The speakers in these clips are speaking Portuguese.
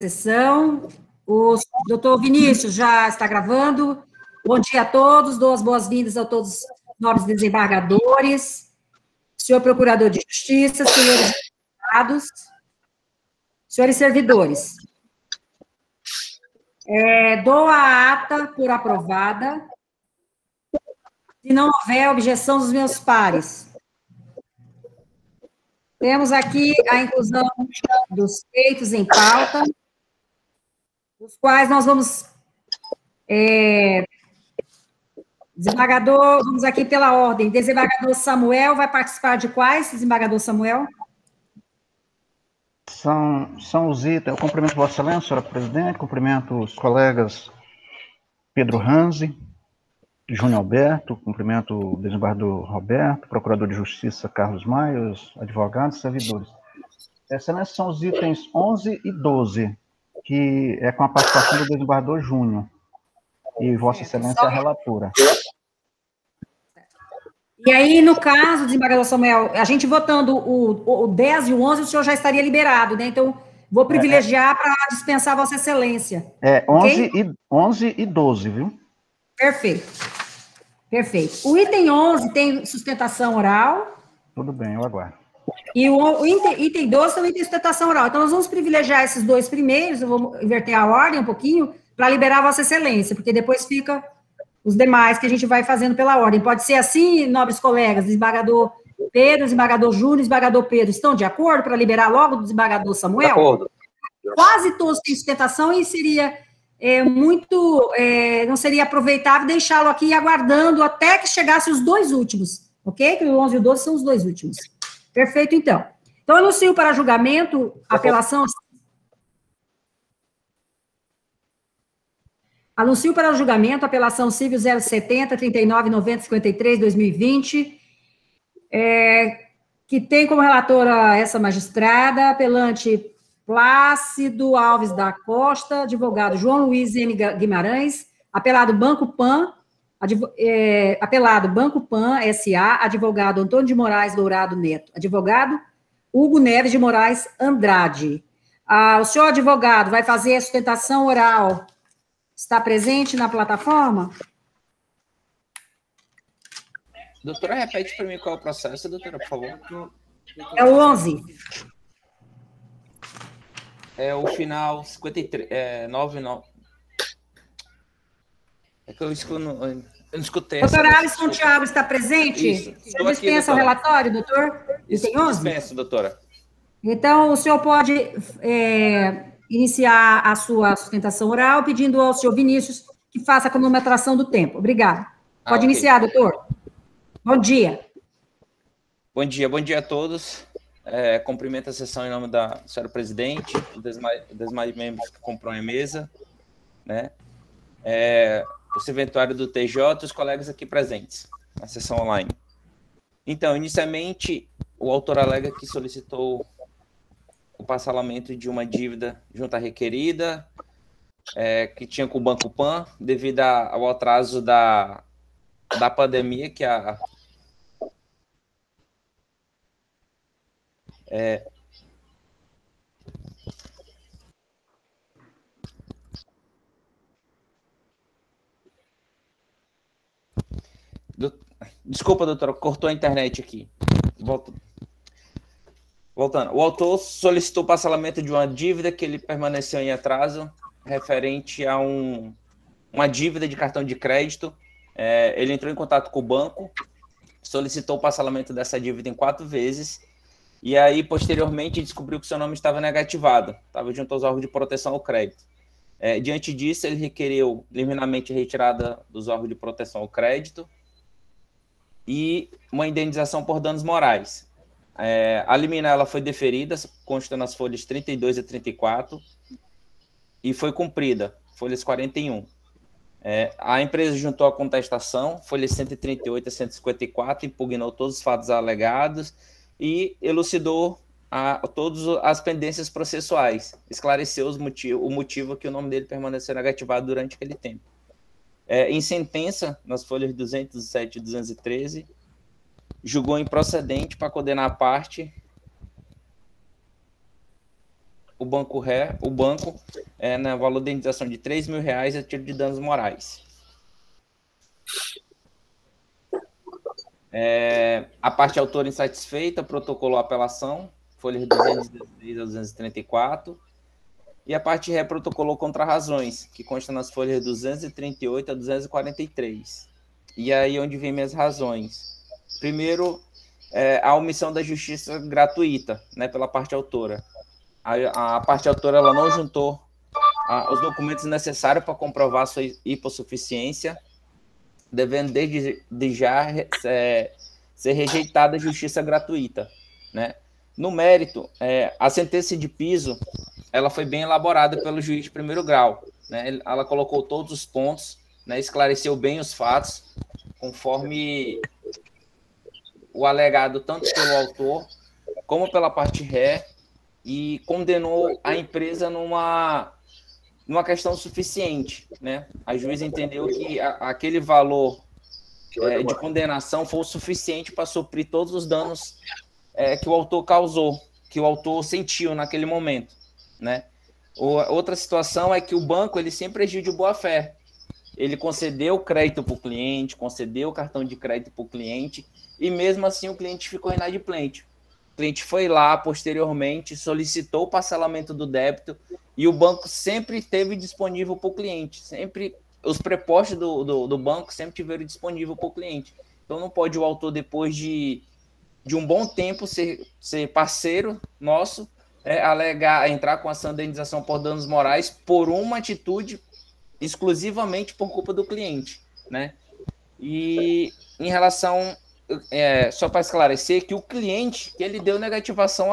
Sessão. O doutor Vinícius já está gravando. Bom dia a todos, dou as boas-vindas a todos os nobres desembargadores, senhor procurador de justiça, senhores deputados, senhores servidores. Dou a ata por aprovada, se não houver objeção dos meus pares. Temos aqui a inclusão dos feitos em pauta, os quais nós vamos... Desembargador, vamos aqui pela ordem. Desembargador Samuel vai participar de quais, desembargador Samuel? São os itens. Eu cumprimento Vossa Excelência, senhora presidente, cumprimento os colegas Pedro Ranzi, Júnior Alberto, cumprimento o desembargador Roberto, procurador de Justiça Carlos Maia, os advogados e servidores. Excelência, são os itens 11 e 12, que é com a participação do desembargador Júnior. E Vossa Excelência é a relatora. E aí, no caso, desembargador Samuel, a gente votando o 10 e o 11, o senhor já estaria liberado, né? Então, vou privilegiar para dispensar Vossa Excelência. 11 e 12, viu? Perfeito. Perfeito. O item 11 tem sustentação oral. Tudo bem, eu aguardo. E o item 12 também tem sustentação oral. Então, nós vamos privilegiar esses dois primeiros, eu vou inverter a ordem um pouquinho, para liberar Vossa Excelência, porque depois fica os demais que a gente vai fazendo pela ordem. Pode ser assim, nobres colegas, desembargador Pedro, desembargador Júnior, desembargador Pedro, estão de acordo para liberar logo do desembargador Samuel? De acordo. Quase todos têm sustentação e seria não seria aproveitável deixá-lo aqui aguardando até que chegasse os dois últimos, ok? Que o 11 e o 12 são os dois últimos. Perfeito, então. Então, anuncio para julgamento, apelação... Anuncio para o julgamento a apelação civil 070, 39, 90, 53, 2020, que tem como relatora essa magistrada, apelante Plácido Alves da Costa, advogado João Luiz M. Guimarães, apelado Banco Pan, apelado Banco Pan S.A., advogado Antônio de Moraes Dourado Neto, advogado Hugo Neves de Moraes Andrade. O senhor advogado vai fazer a sustentação oral. Está presente na plataforma? Doutora, repete para mim qual é o processo, doutora, por favor. É o 11. É o final 53, 99. É que eu não escutei. Doutora Alisson Thiago está presente? Isso. Você dispensa o relatório, doutor? Isso, dispenso, doutora. Então, o senhor pode... iniciar a sua sustentação oral, pedindo ao senhor Vinícius que faça a cronometração do tempo. Obrigado. Pode iniciar, doutor. Bom dia. Bom dia a todos. Cumprimento a sessão em nome da senhora presidente, dos demais membros que compõem a mesa, né? O serventuário do TJ e os colegas aqui presentes na sessão online. Então, inicialmente, o autor alega que solicitou o parcelamento de uma dívida junta requerida, que tinha com o Banco Pan, devido ao atraso da pandemia, que Desculpa, doutora, cortou a internet aqui. Voltando, o autor solicitou o parcelamento de uma dívida que ele permaneceu em atraso, referente a uma dívida de cartão de crédito. Ele entrou em contato com o banco, solicitou o parcelamento dessa dívida em 4 vezes, e aí, posteriormente, descobriu que seu nome estava negativado, estava junto aos órgãos de proteção ao crédito. Diante disso, ele requereu liminarmente a retirada dos órgãos de proteção ao crédito e uma indenização por danos morais. A liminar ela foi deferida, consta nas folhas 32 e 34, e foi cumprida, folhas 41. A empresa juntou a contestação, folhas 138 a 154, impugnou todos os fatos alegados e elucidou todas as pendências processuais, esclareceu o motivo que o nome dele permaneceu negativado durante aquele tempo. Em sentença, nas folhas 207 e 213, julgou improcedente para condenar a parte o banco na valor de indenização de R$3.000 a título de danos morais. A parte autora insatisfeita protocolou a apelação, folhas 216 a 234, e a parte ré protocolou contrarrazões, que consta nas folhas 238 a 243. E aí onde vem minhas razões. Primeiro, a omissão da justiça gratuita, né, pela parte autora. A parte autora ela não juntou os documentos necessários para comprovar sua hipossuficiência, devendo desde já ser rejeitada a justiça gratuita, né? No mérito, a sentença de piso ela foi bem elaborada pelo juiz de primeiro grau, né? Ela colocou todos os pontos, né? Esclareceu bem os fatos, conforme o alegado tanto pelo autor como pela parte ré, e condenou a empresa numa questão suficiente, né? A juíza entendeu que aquele valor de condenação foi o suficiente para suprir todos os danos que o autor causou, que o autor sentiu naquele momento, né? Outra situação é que o banco ele sempre agiu de boa fé. Ele concedeu crédito para o cliente, concedeu cartão de crédito para o cliente, e mesmo assim o cliente ficou inadimplente. O cliente foi lá, posteriormente, solicitou o parcelamento do débito, e o banco sempre teve disponível para o cliente. Sempre, os prepostos do banco sempre tiveram disponível para o cliente. Então não pode o autor, depois de um bom tempo, ser parceiro nosso, alegar, entrar com ação de indenização por danos morais por uma atitude exclusivamente por culpa do cliente, né? E em relação, só para esclarecer, que o cliente, ele deu negativação,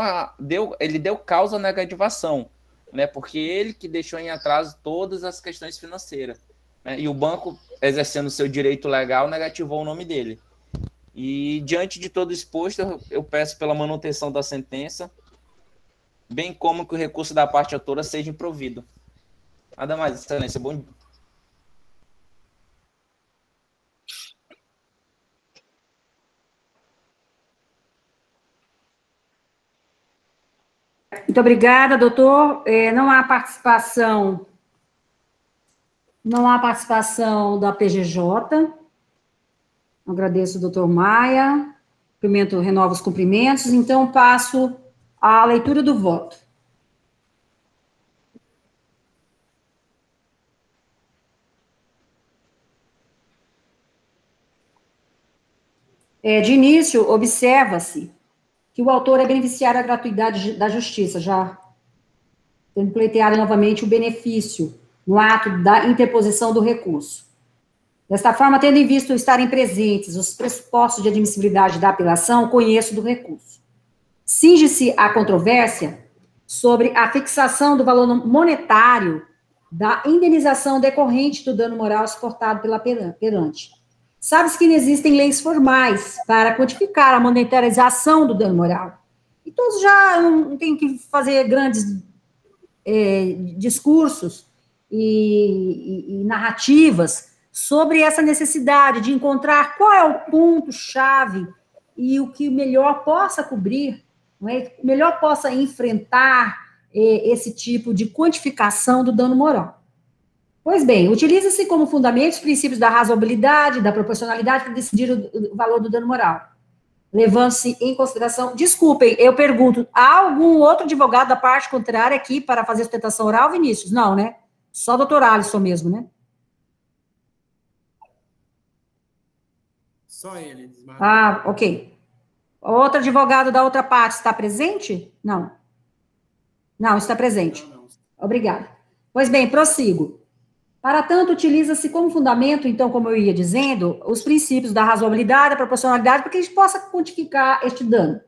ele deu causa à negativação, né? Porque ele que deixou em atraso todas as questões financeiras, né? E o banco, exercendo seu direito legal, negativou o nome dele. E diante de todo exposto, eu peço pela manutenção da sentença, bem como que o recurso da parte autora seja improvido. Nada mais, excelência. Bom dia. Muito obrigada, doutor. Não há participação da PGJ. Agradeço, doutor Maia. Cumprimento, renovo os cumprimentos. Então, passo à leitura do voto. De início, observa-se que o autor é beneficiário da gratuidade da justiça, já tendo pleiteado novamente o benefício no ato da interposição do recurso. Desta forma, tendo em vista estarem presentes os pressupostos de admissibilidade da apelação, conheço do recurso. Cinge-se a controvérsia sobre a fixação do valor monetário da indenização decorrente do dano moral suportado pela perante. Sabe-se que não existem leis formais para quantificar a monetarização do dano moral. E todos já não têm que fazer grandes discursos e narrativas sobre essa necessidade de encontrar qual é o ponto-chave e o que melhor possa cobrir, não é? Melhor possa enfrentar esse tipo de quantificação do dano moral. Pois bem, utiliza-se como fundamento os princípios da razoabilidade, da proporcionalidade para decidir o valor do dano moral. Levando-se em consideração... Desculpem, eu pergunto, há algum outro advogado da parte contrária aqui para fazer sustentação oral, Vinícius? Não, né? Só o doutor Alisson mesmo, né? Só ele. Ok. Outro advogado da outra parte está presente? Não. Não, está presente. Não. Obrigada. Pois bem, prossigo. Para tanto, utiliza-se como fundamento, então, como eu ia dizendo, os princípios da razoabilidade, da proporcionalidade, para que a gente possa quantificar este dano.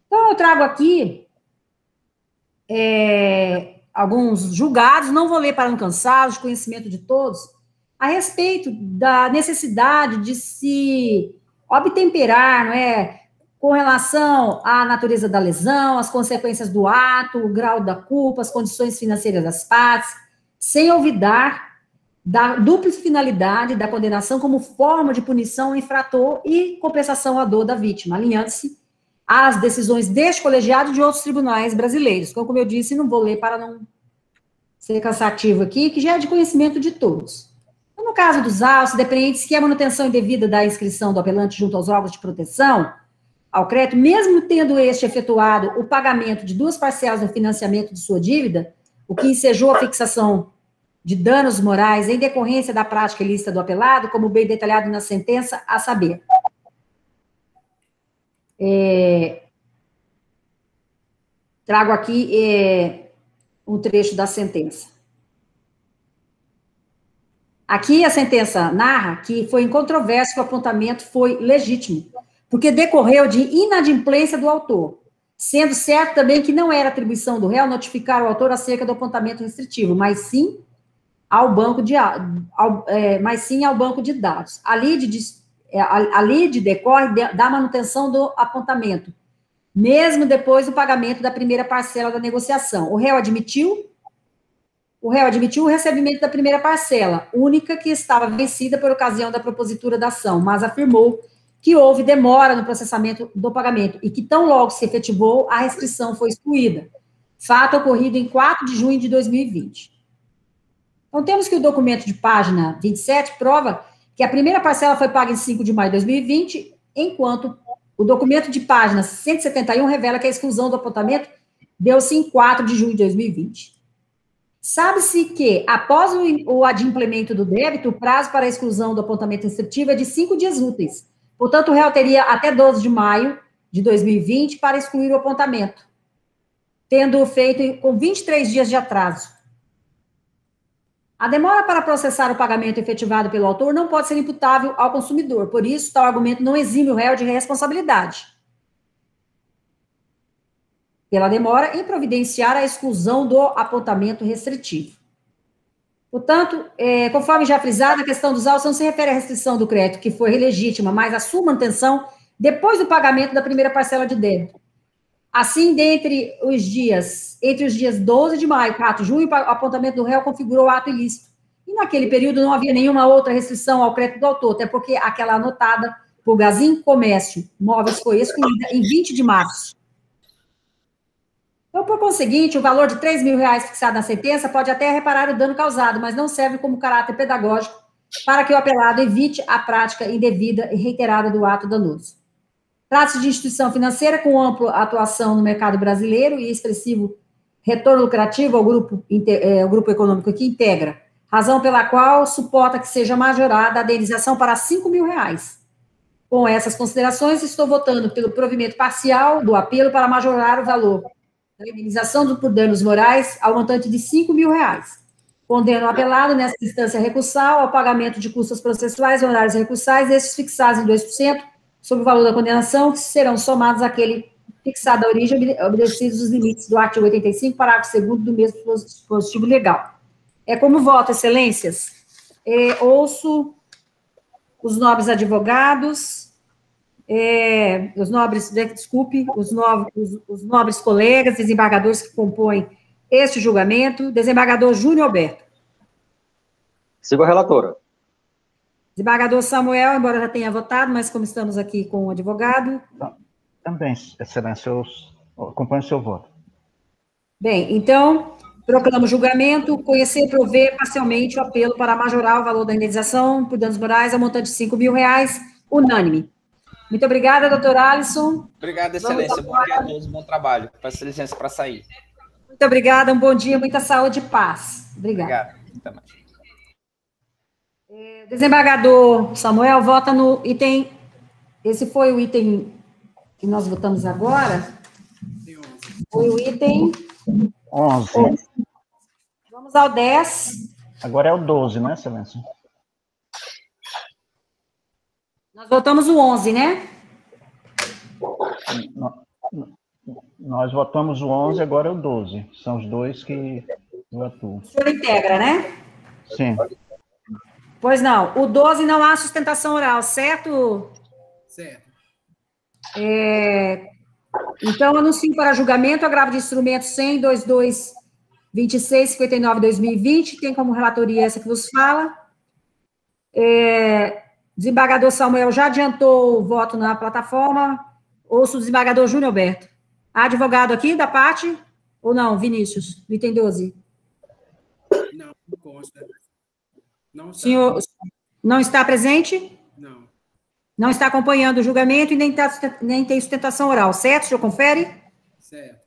Então, eu trago aqui alguns julgados, não vou ler para não cansá-los, de conhecimento de todos, a respeito da necessidade de se obtemperar, não é, com relação à natureza da lesão, as consequências do ato, o grau da culpa, as condições financeiras das partes, sem olvidar da dupla finalidade da condenação como forma de punição ao infrator e compensação à dor da vítima, alinhando-se às decisões deste colegiado e de outros tribunais brasileiros. Então, como eu disse, não vou ler para não ser cansativo aqui, que já é de conhecimento de todos. Então, no caso dos autos, dependentes que a manutenção indevida da inscrição do apelante junto aos órgãos de proteção ao crédito, mesmo tendo este efetuado o pagamento de 2 parcelas do financiamento de sua dívida, o que ensejou a fixação de danos morais em decorrência da prática ilícita do apelado, como bem detalhado na sentença, a saber. Trago aqui um trecho da sentença. Aqui a sentença narra que foi incontroverso que o apontamento foi legítimo, porque decorreu de inadimplência do autor, sendo certo também que não era atribuição do réu notificar o autor acerca do apontamento restritivo, mas sim ao banco de dados. A lide decorre da manutenção do apontamento, mesmo depois do pagamento da primeira parcela da negociação. O réu admitiu o recebimento da primeira parcela, única que estava vencida por ocasião da propositura da ação, mas afirmou que houve demora no processamento do pagamento e que tão logo se efetivou, a restrição foi excluída. Fato ocorrido em 4 de junho de 2020. Então, temos que o documento de página 27 prova que a primeira parcela foi paga em 5 de maio de 2020, enquanto o documento de página 171 revela que a exclusão do apontamento deu-se em 4 de junho de 2020. Sabe-se que, após o adimplemento do débito, o prazo para a exclusão do apontamento restritivo é de 5 dias úteis. Portanto, o réu teria até 12 de maio de 2020 para excluir o apontamento, tendo feito com 23 dias de atraso. A demora para processar o pagamento efetivado pelo autor não pode ser imputável ao consumidor, por isso, tal argumento não exime o réu de responsabilidade pela demora em providenciar a exclusão do apontamento restritivo. Portanto, conforme já frisado, a questão dos autos não se refere à restrição do crédito, que foi legítima, mas à sua manutenção depois do pagamento da primeira parcela de débito. Assim, entre os dias 12 de maio e 4 de junho, o apontamento do réu configurou o ato ilícito. E naquele período não havia nenhuma outra restrição ao crédito do autor, até porque aquela anotada por Gazin Comércio Móveis foi excluída em 20 de março. Então, por conseguinte, o valor de R$3.000 fixado na sentença pode até reparar o dano causado, mas não serve como caráter pedagógico para que o apelado evite a prática indevida e reiterada do ato danoso. Trata-se de instituição financeira com ampla atuação no mercado brasileiro e expressivo retorno lucrativo ao grupo econômico que integra, razão pela qual suporta que seja majorada a indenização para R$5.000. Com essas considerações, estou votando pelo provimento parcial do apelo para majorar o valor da indenização por danos morais ao montante de R$5.000. Condeno o apelado nessa instância recursal ao pagamento de custas processuais e honorários recursais, estes fixados em 2%, sobre o valor da condenação, que serão somados àquele fixado à origem, obedecidos os limites do artigo 85, parágrafo 2º do mesmo dispositivo legal. Como voto, excelências, ouço os nobres advogados, os nobres colegas, desembargadores que compõem este julgamento. Desembargador Júnior Alberto. Sigo a relatora. Desembargador Samuel, embora já tenha votado, mas como estamos aqui com o advogado... Também, excelência, eu acompanho o seu voto. Bem, então, proclamo julgamento, conhecer e prover parcialmente o apelo para majorar o valor da indenização por danos morais ao montante de R$5.000, unânime. Muito obrigada, doutor Alisson. Obrigado, excelência. Bom dia a todos, bom trabalho. Peço licença para sair. Muito obrigada, um bom dia, muita saúde e paz. Obrigada. Obrigado. Até mais. Desembargador Samuel, vota no item... Esse foi o item que nós votamos agora? Foi o item... 11. Vamos ao 10. Agora é o 12, né, excelência? Nós votamos o 11, né? Nós votamos o 11, agora é o 12. São os dois que eu atuo. O senhor integra, né? Sim. Pois não. O 12 não há sustentação oral, certo? Certo. Então, anuncio para julgamento agravo de instrumento 100.22.26.59.2020. Tem como relatoria essa que vos fala. Desembargador Samuel já adiantou o voto na plataforma. ouço o desembargador Júnior Alberto. Há advogado aqui da parte? Ou não, Vinícius, do item 12? Não, não consta. Não está. Senhor, não está presente? Não. Não está acompanhando o julgamento e nem tem sustentação oral, certo? O senhor confere? Certo.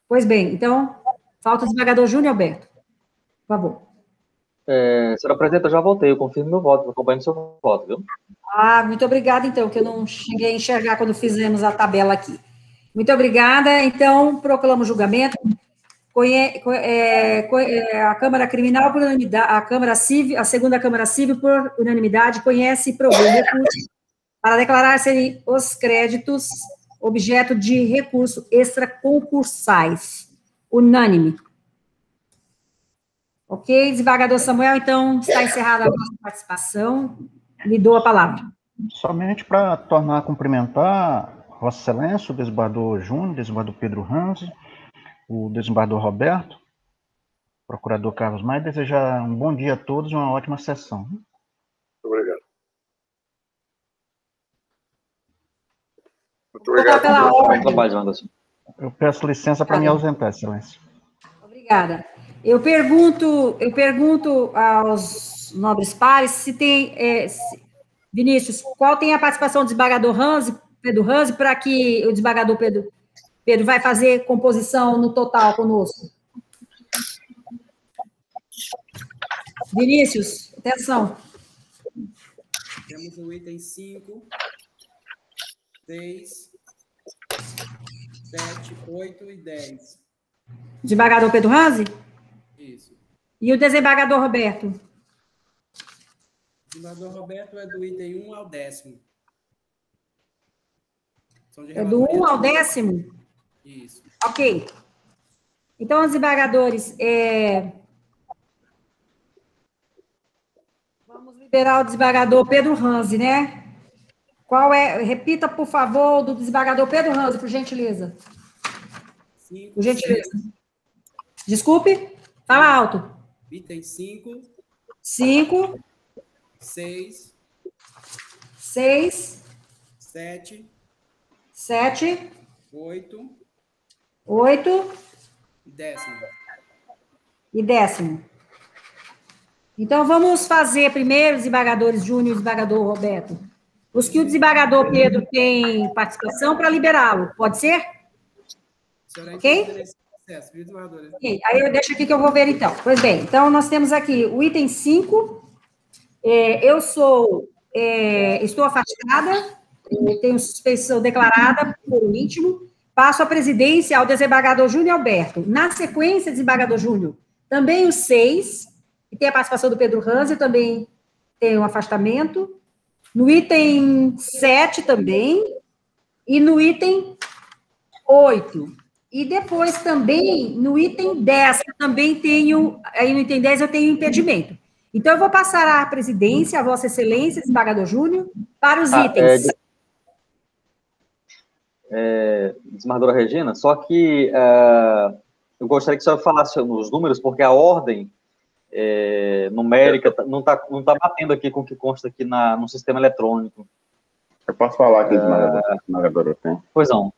Pois bem, então, falta o desembargador Júnior Alberto. Por favor. Senhora presidenta, eu já voltei, eu confirmo meu voto, acompanho o seu voto, viu? Muito obrigada, então, que eu não cheguei a enxergar quando fizemos a tabela aqui. Muito obrigada. Então, proclamo o julgamento. A Câmara Criminal, por unanimidade, a Câmara Civil, a segunda Câmara Civil, por unanimidade, conhece e provou recurso para declarar serem os créditos objeto de recurso extraconcursais. Unânime. Ok, desembargador Samuel, então, está encerrada a nossa participação. Lhe dou a palavra. Somente para tornar a cumprimentar Vossa Excelência, o desembargador Júnior, o desembargador Pedro Ranzi, o desembargador Roberto, o procurador Carlos Maia, desejar um bom dia a todos e uma ótima sessão. Muito obrigado. Muito obrigado. Pela ordem. Eu peço licença para me ausentar, Excelência. Obrigada. Eu pergunto aos nobres pares se tem... Vinícius, qual tem a participação do desembargador Pedro Ranzi, para que o desembargador Pedro vai fazer composição no total conosco? Vinícius, atenção. Temos o item 5, 6, 7, 8 e 10. Desembargador Pedro Ranzi? Isso. E o desembargador Roberto? O desembargador Roberto é do item 1 ao 10º. É do 1 ao 10º? Isso. Ok. Então, os desembargadores, vamos liberar o desembargador Pedro Ranzi, né? Repita, por favor, do desembargador Pedro Ranzi, por gentileza. Por gentileza. Desculpe, fala alto. Item 5. 5. 6. 6. 7. 7. 8. 8. E 10º. E 10º. Então, vamos fazer primeiro, desembargadores Júnior e desembargador Roberto, os que o desembargador Pedro tem participação para liberá-lo. Pode ser? Ok? Ok, aí eu deixo aqui que eu vou ver, então. Pois bem, então nós temos aqui o item 5. Eu estou afastada, tenho suspeição declarada por íntimo, passo a presidência ao desembargador Júnior Alberto. Na sequência, desembargador Júnior, também o 6, que tem a participação do Pedro Ranzi, também tem um afastamento. No item 7 também, e no item 8. E depois também, no item 10, eu também tenho, aí no item 10 eu tenho impedimento. Então, eu vou passar a presidência, a Vossa Excelência, desembargador Júnior, para os itens. Desembargadora Regina, só que eu gostaria que a senhora falasse os números, porque a ordem numérica não tá batendo aqui com o que consta aqui no sistema eletrônico. Eu posso falar aqui, desembargadora? Pois não.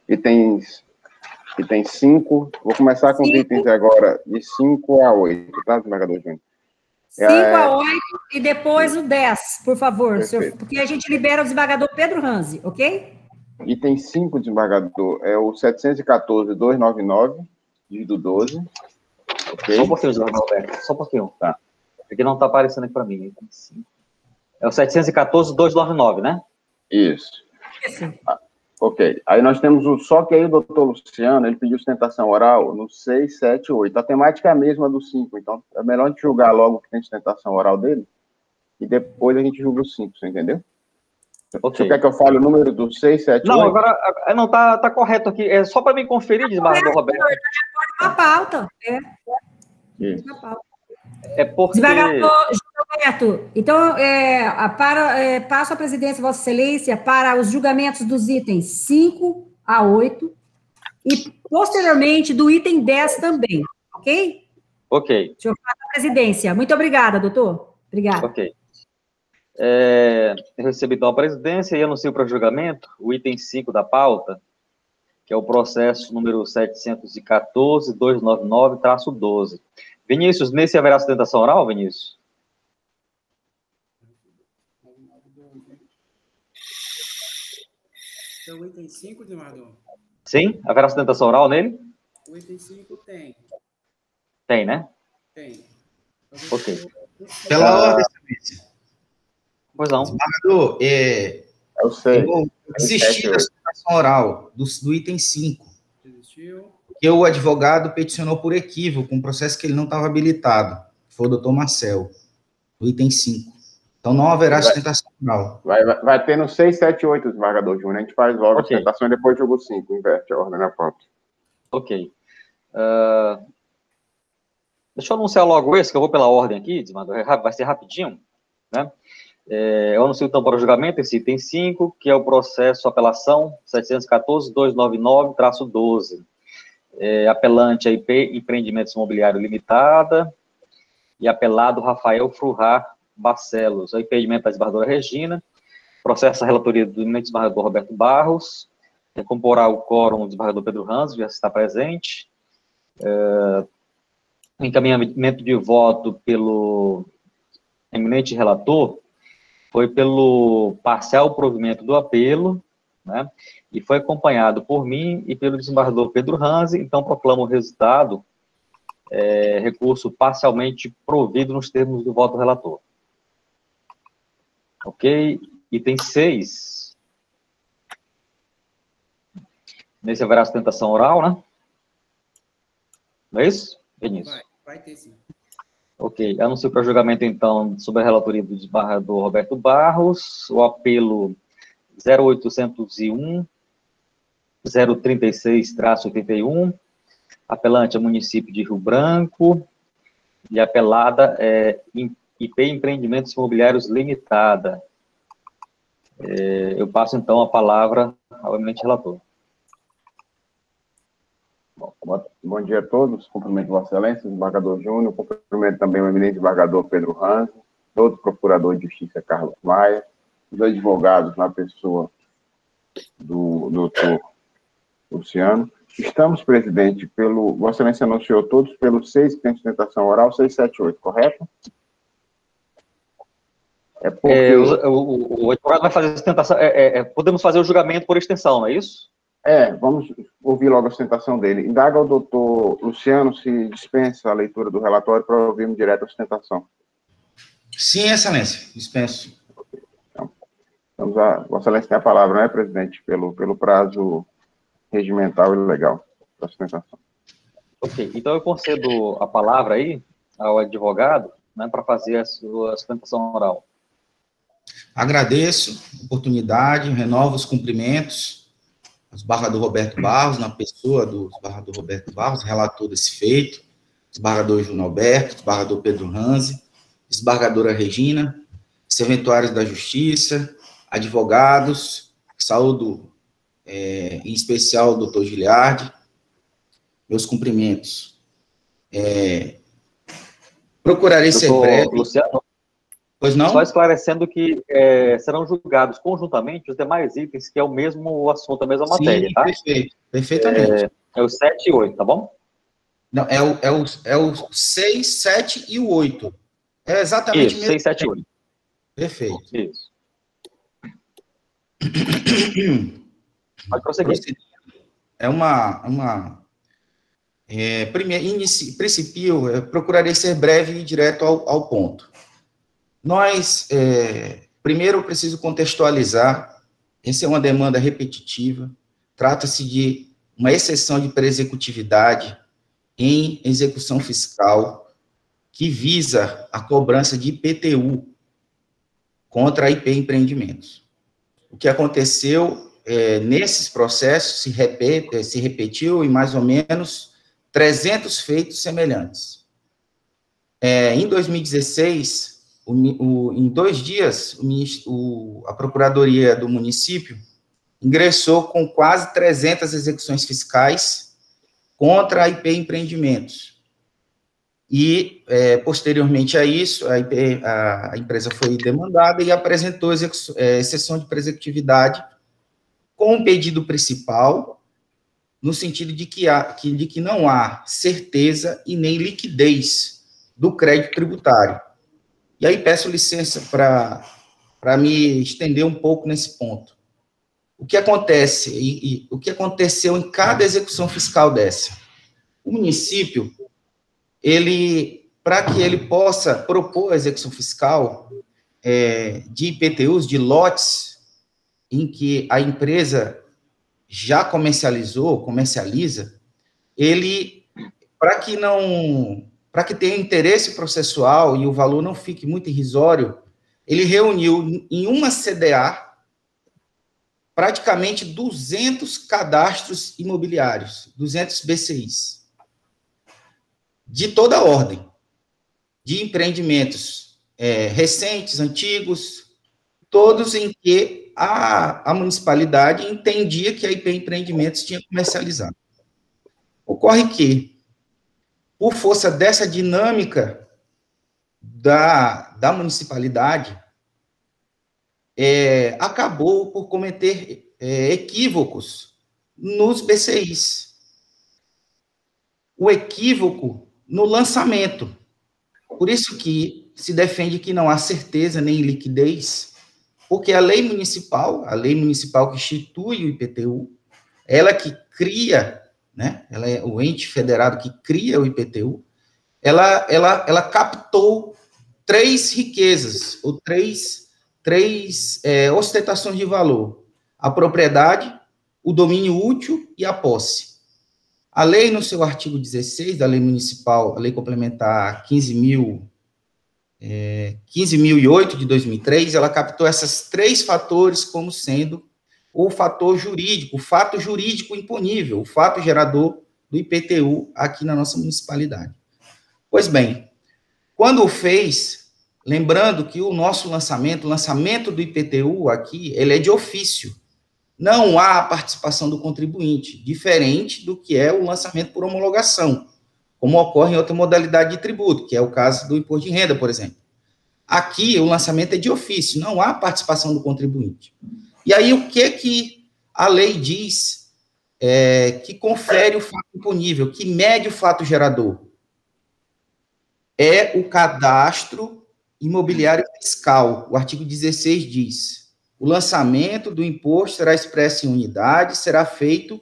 Item 5, vou começar com os itens agora, de 5 a 8, tá, desembargador Júnior? 5 a 8 e depois o 10, por favor, senhor, porque a gente libera o desembargador Pedro Ranzi, ok? Item 5, desembargador, é o 714-299, dígito 12. Okay. Só um pouquinho, desembargador Roberto, só um pouquinho. Tá. Porque não está aparecendo aqui para mim. É o 714-299, né? Isso. Ok. Aí nós temos só que aí o doutor Luciano, ele pediu sustentação oral no 6, 7, 8. A temática é a mesma do 5, então é melhor a gente julgar logo que tem sustentação oral dele e depois a gente julga o 5, você entendeu? Okay. Você quer que eu fale o número do 6, 7, 8? Não, agora não, tá correto aqui. É só para me conferir, desembargador Roberto. Uma pauta, Isso. Uma pauta. É porque... Desembargador Gilberto, então, passo a presidência, Vossa Excelência, para os julgamentos dos itens 5 a 8 e, posteriormente, do item 10 também, ok? Ok. O senhor faz a presidência. Muito obrigada, doutor. Obrigada. Ok. Eu recebi então a presidência e anuncio para julgamento o item 5 da pauta, que é o processo número 714-299-12. Vinícius, nesse haverá sustentação oral, Vinícius? É o item 5, desembargador? Sim? Haverá sustentação oral nele? O item 5 tem. Tem, né? Tem. Ok. Pela ordem, excelência. Pois não. Desembargador, Eu sei. eu desisti da sustentação oral do item 5, Desistiu. porque o advogado peticionou por equívoco, um processo que ele não estava habilitado, que foi o doutor Marcel, do item 5. Então, não haverá sustentação oral. Vai ter no 6, 7 e 8, desembargador Júnior. A gente faz logo a sustentação e depois joga o 5, inverte a ordem na pauta. Ok. Deixa eu anunciar logo esse, que eu vou pela ordem aqui, desembargador. Vai ser rapidinho, né? Eu anuncio, então, para o julgamento esse item 5, que é o processo apelação 714-299-12. Apelante a IP Empreendimentos Imobiliário Limitada e apelado Rafael Frurrar Barcelos. O impedimento da desembargadora Regina, processo a relatoria do eminente desembargador Roberto Barros, comporá o quórum do desembargador Pedro Ranz, já está presente. O encaminhamento de voto pelo eminente relator foi pelo parcial provimento do apelo, né, e foi acompanhado por mim e pelo desembargador Pedro Ranz, então proclamo o resultado, recurso parcialmente provido nos termos do voto relator. Ok? Item 6. Nesse haverá sustentação oral, né? Não é isso, Vinícius? Vai ter sim. Ok. Anuncio para julgamento, então, sobre a relatoria do desembargador Roberto Barros, o apelo 0801, 036-81, apelante ao município de Rio Branco, e apelada IP Empreendimentos Imobiliários Limitada. Eu passo, então, a palavra ao eminente relator. Bom dia a todos, cumprimento Vossa Excelência, desembargador Júnior, cumprimento também o eminente desembargador Pedro Ranz, todo o procurador de justiça Carlos Maia, os advogados na pessoa do doutor Luciano. Estamos, presidente, Vossa Excelência anunciou todos pelo 6, que tem sustentação oral, 678, correto? O advogado vai fazer a sustentação, podemos fazer o julgamento por extensão, não é isso? Vamos ouvir logo a sustentação dele. Indaga ao doutor Luciano se dispensa a leitura do relatório para ouvirmos direto a sustentação. Sim, excelência, dispenso. Então, Vossa Excelência tem a palavra, né, presidente, pelo prazo regimental e legal da sustentação. Ok, então eu concedo a palavra aí ao advogado, né, para fazer a sua sustentação oral. Agradeço a oportunidade, renovo os cumprimentos ao desembargador Roberto Barros, na pessoa do desembargador Roberto Barros, relator desse feito, desembargador Júnior Alberto, desembargador Pedro Ranz, desembargadora Regina, serventuários da Justiça, advogados, saúdo, em especial o doutor Giliardi, meus cumprimentos. Procurarei ser breve. Luciano, pois não? Só esclarecendo que serão julgados conjuntamente os demais itens, que é o mesmo assunto, a mesma matéria, tá? Perfeito, perfeitamente. É o 7 e 8, tá bom? Não, é o 6, 7 e o 8. É exatamente isso, o mesmo. 6, 7 e 8. Perfeito. Isso. Pode prosseguir. Princípio, procurarei ser breve e direto ao ponto. Primeiro, eu preciso contextualizar, essa é uma demanda repetitiva, trata-se de uma exceção de pré-executividade em execução fiscal que visa a cobrança de IPTU contra a IP Empreendimentos. O que aconteceu nesses processos se repetiu em mais ou menos 300 feitos semelhantes. Em 2016, em 2 dias, a Procuradoria do município ingressou com quase 300 execuções fiscais contra a IP Empreendimentos. E, posteriormente a isso, a empresa foi demandada e apresentou exceção de presecutividade com o pedido principal, no sentido de que não há certeza e nem liquidez do crédito tributário. E aí peço licença para me estender um pouco nesse ponto. O que acontece e o que aconteceu em cada execução fiscal dessa? O município, para que ele possa propor a execução fiscal de IPTUs, de lotes, em que a empresa já comercializa, ele, para que tenha interesse processual e o valor não fique muito irrisório, ele reuniu em uma CDA praticamente 200 cadastros imobiliários, 200 BCIs, de toda ordem, de empreendimentos recentes, antigos, todos em que a municipalidade entendia que a IP Empreendimentos tinha comercializado. Ocorre que, por força dessa dinâmica da municipalidade, acabou por cometer equívocos nos BCIs. O equívoco no lançamento. Por isso que se defende que não há certeza nem liquidez, porque a lei municipal que institui o IPTU, ela que cria, né, ela é o ente federado que cria o IPTU, ela captou três riquezas, ou três ostentações de valor: a propriedade, o domínio útil e a posse. A lei, no seu artigo 16 da lei municipal, a lei complementar 15.008 de 2003, ela captou esses três fatores como sendo o fator jurídico, o fato jurídico imponível, o fato gerador do IPTU aqui na nossa municipalidade. Pois bem, quando o fez, lembrando que o nosso lançamento, o lançamento do IPTU aqui, ele é de ofício. Não há participação do contribuinte, diferente do que é o lançamento por homologação, como ocorre em outra modalidade de tributo, que é o caso do imposto de renda, por exemplo. Aqui, o lançamento é de ofício, não há participação do contribuinte. E aí, o que a lei diz que confere o fato imponível, que mede o fato gerador? É o cadastro imobiliário fiscal. O artigo 16 diz: o lançamento do imposto será expresso em unidade, será feito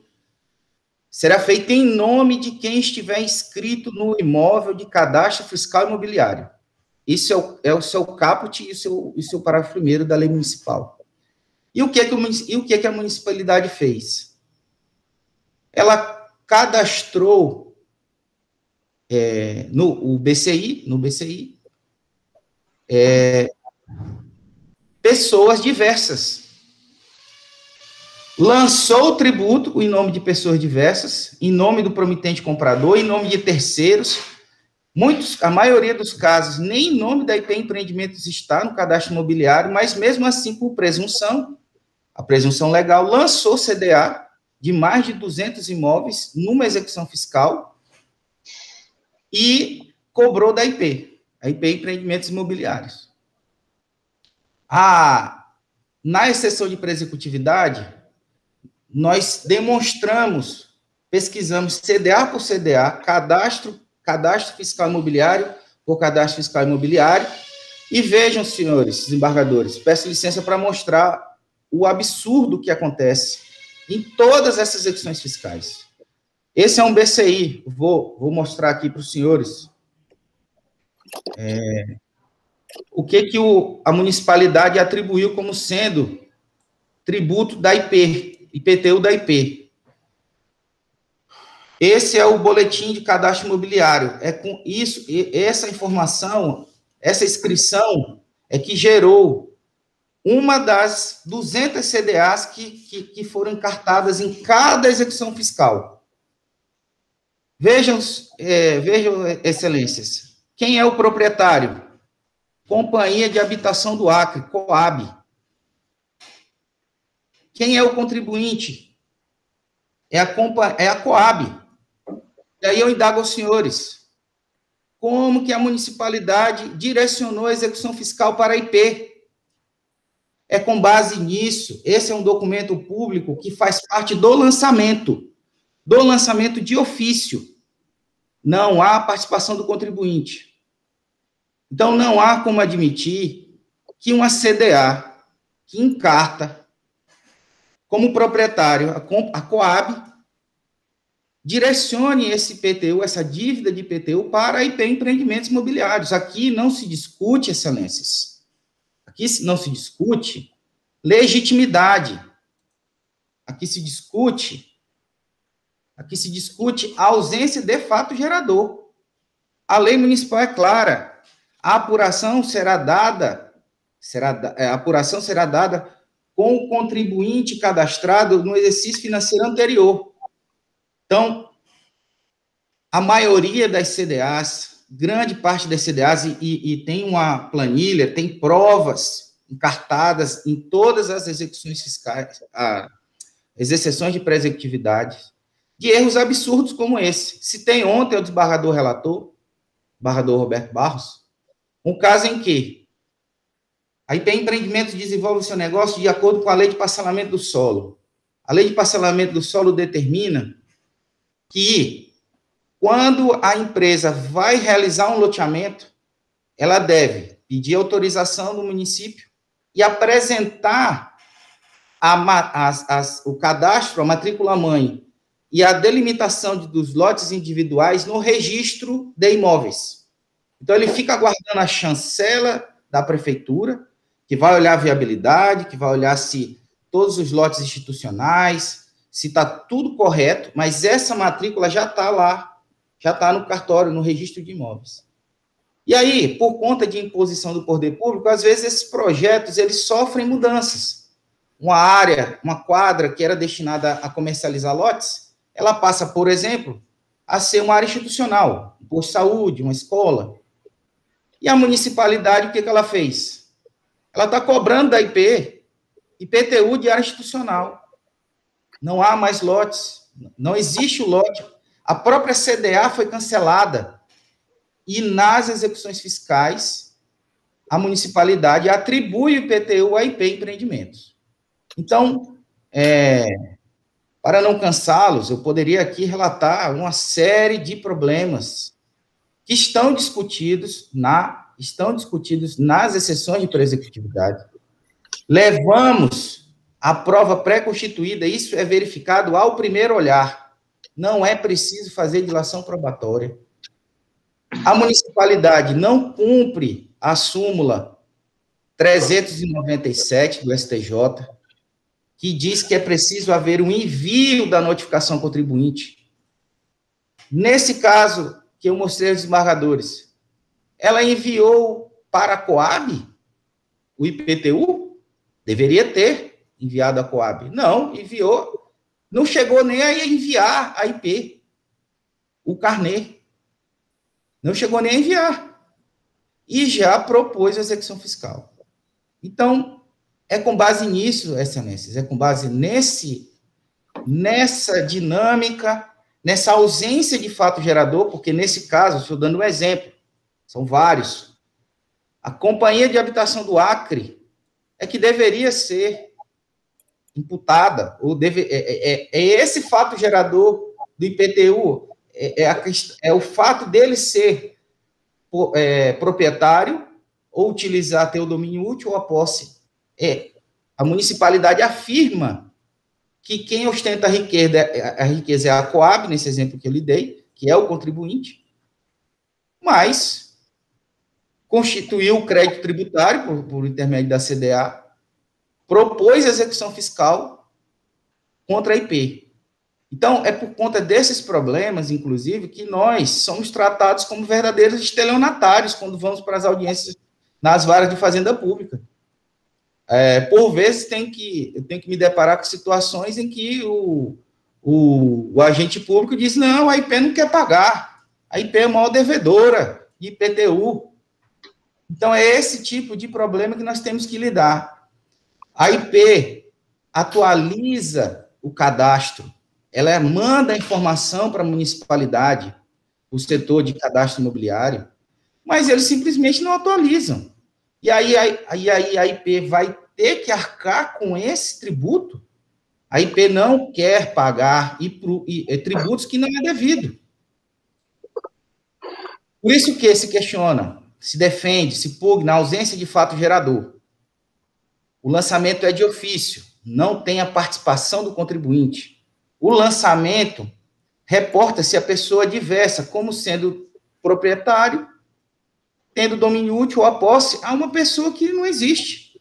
em nome de quem estiver inscrito no imóvel de cadastro fiscal imobiliário. Isso é o seu caput e o seu parágrafo 1º da lei municipal. E o que a municipalidade fez? Ela cadastrou no BCI, pessoas diversas. Lançou o tributo em nome de pessoas diversas, em nome do promitente comprador, em nome de terceiros. A maioria dos casos, nem em nome da IP Empreendimentos está no cadastro imobiliário, mas mesmo assim, por presunção, a presunção legal, lançou CDA de mais de 200 imóveis numa execução fiscal e cobrou da IP, a IP Empreendimentos Imobiliários. Na exceção de presecutividade, nós demonstramos, pesquisamos CDA por CDA, cadastro fiscal imobiliário por cadastro fiscal imobiliário, e vejam, senhores desembargadores, peço licença para mostrar o absurdo que acontece em todas essas execuções fiscais. Esse é um BCI, vou mostrar aqui para os senhores o que a municipalidade atribuiu como sendo tributo da IP, IPTU da IP. Esse é o boletim de cadastro imobiliário. É com isso, essa informação, essa inscrição é que gerou uma das 200 CDAs que foram encartadas em cada execução fiscal. Vejam, excelências, quem é o proprietário? Companhia de Habitação do Acre, Coab. Quem é o contribuinte? É a Coab. E aí eu indago aos senhores, como que a municipalidade direcionou a execução fiscal para a IP. É com base nisso, esse é um documento público que faz parte do lançamento de ofício. Não há participação do contribuinte. Então, não há como admitir que uma CDA, que encarta como proprietário a Coab, direcione esse IPTU, essa dívida de IPTU, para a IP Empreendimentos Imobiliários. Aqui não se discute, excelências. Aqui não se discute legitimidade. Aqui se discute a ausência de fato gerador. A lei municipal é clara. A apuração será dada com o contribuinte cadastrado no exercício financeiro anterior. Então, a maioria das CDAs, grande parte das CDAs, e tem uma planilha, tem provas encartadas em todas as execuções fiscais, as exceções de pré-executividade, de erros absurdos como esse. Citei ontem ao desembargador relator, desembargador Roberto Barros, um caso em que a IP Empreendimentos desenvolve o seu negócio de acordo com a lei de parcelamento do solo. A lei de parcelamento do solo determina que, quando a empresa vai realizar um loteamento, ela deve pedir autorização do município e apresentar o cadastro, a matrícula-mãe e a delimitação dos lotes individuais no registro de imóveis. Então, ele fica aguardando a chancela da prefeitura, que vai olhar a viabilidade, que vai olhar se todos os lotes institucionais, se está tudo correto, mas essa matrícula já está lá, já está no cartório, no registro de imóveis. E aí, por conta de imposição do poder público, às vezes esses projetos, eles sofrem mudanças. Uma área, uma quadra que era destinada a comercializar lotes, ela passa, por exemplo, a ser uma área institucional, um posto de saúde, uma escola. E a municipalidade, o que ela fez? Ela está cobrando da IP, IPTU de área institucional. Não há mais lotes, não existe o lote. A própria CDA foi cancelada. E nas execuções fiscais, a municipalidade atribui o IPTU à IP Empreendimentos. Então, para não cansá-los, eu poderia aqui relatar uma série de problemas que estão discutidos nas exceções de pré-executividade. Levamos a prova pré-constituída, isso é verificado ao primeiro olhar. Não é preciso fazer dilação probatória. A municipalidade não cumpre a súmula 397 do STJ, que diz que é preciso haver um envio da notificação ao contribuinte. Nesse caso que eu mostrei aos desembargadores, ela enviou para a Coab o IPTU? Deveria ter enviado a Coab. Não, enviou. Não chegou nem a enviar a IP, o carnê. Não chegou nem a enviar. E já propôs a execução fiscal. Então, é com base nisso, excelências, é com base nessa dinâmica, nessa ausência de fato gerador, porque nesse caso, estou dando um exemplo, são vários. A Companhia de Habitação do Acre é que deveria ser imputada, ou é esse fato gerador do IPTU, é o fato dele ser proprietário, ou utilizar, ter o domínio útil ou a posse. A municipalidade afirma que quem ostenta a riqueza é a Coab, nesse exemplo que eu lhe dei, que é o contribuinte, mas constituiu o crédito tributário por intermédio da CDA, propôs a execução fiscal contra a IP. Então, é por conta desses problemas, inclusive, que nós somos tratados como verdadeiros estelionatários quando vamos para as audiências nas varas de fazenda pública. Por vezes, eu tenho que me deparar com situações em que o agente público diz, não, a IP não quer pagar, a IP é a maior devedora de IPTU. Então, é esse tipo de problema que nós temos que lidar. A IP atualiza o cadastro, ela manda a informação para a municipalidade, o setor de cadastro imobiliário, mas eles simplesmente não atualizam. E aí a IP vai ter que arcar com esse tributo. A IP não quer pagar tributos que não é devido. Por isso que se questiona, se defende, se pugna a ausência de fato gerador. O lançamento é de ofício, não tem a participação do contribuinte. O lançamento reporta se a pessoa diversa, como sendo proprietário, tendo domínio útil ou a posse a uma pessoa que não existe.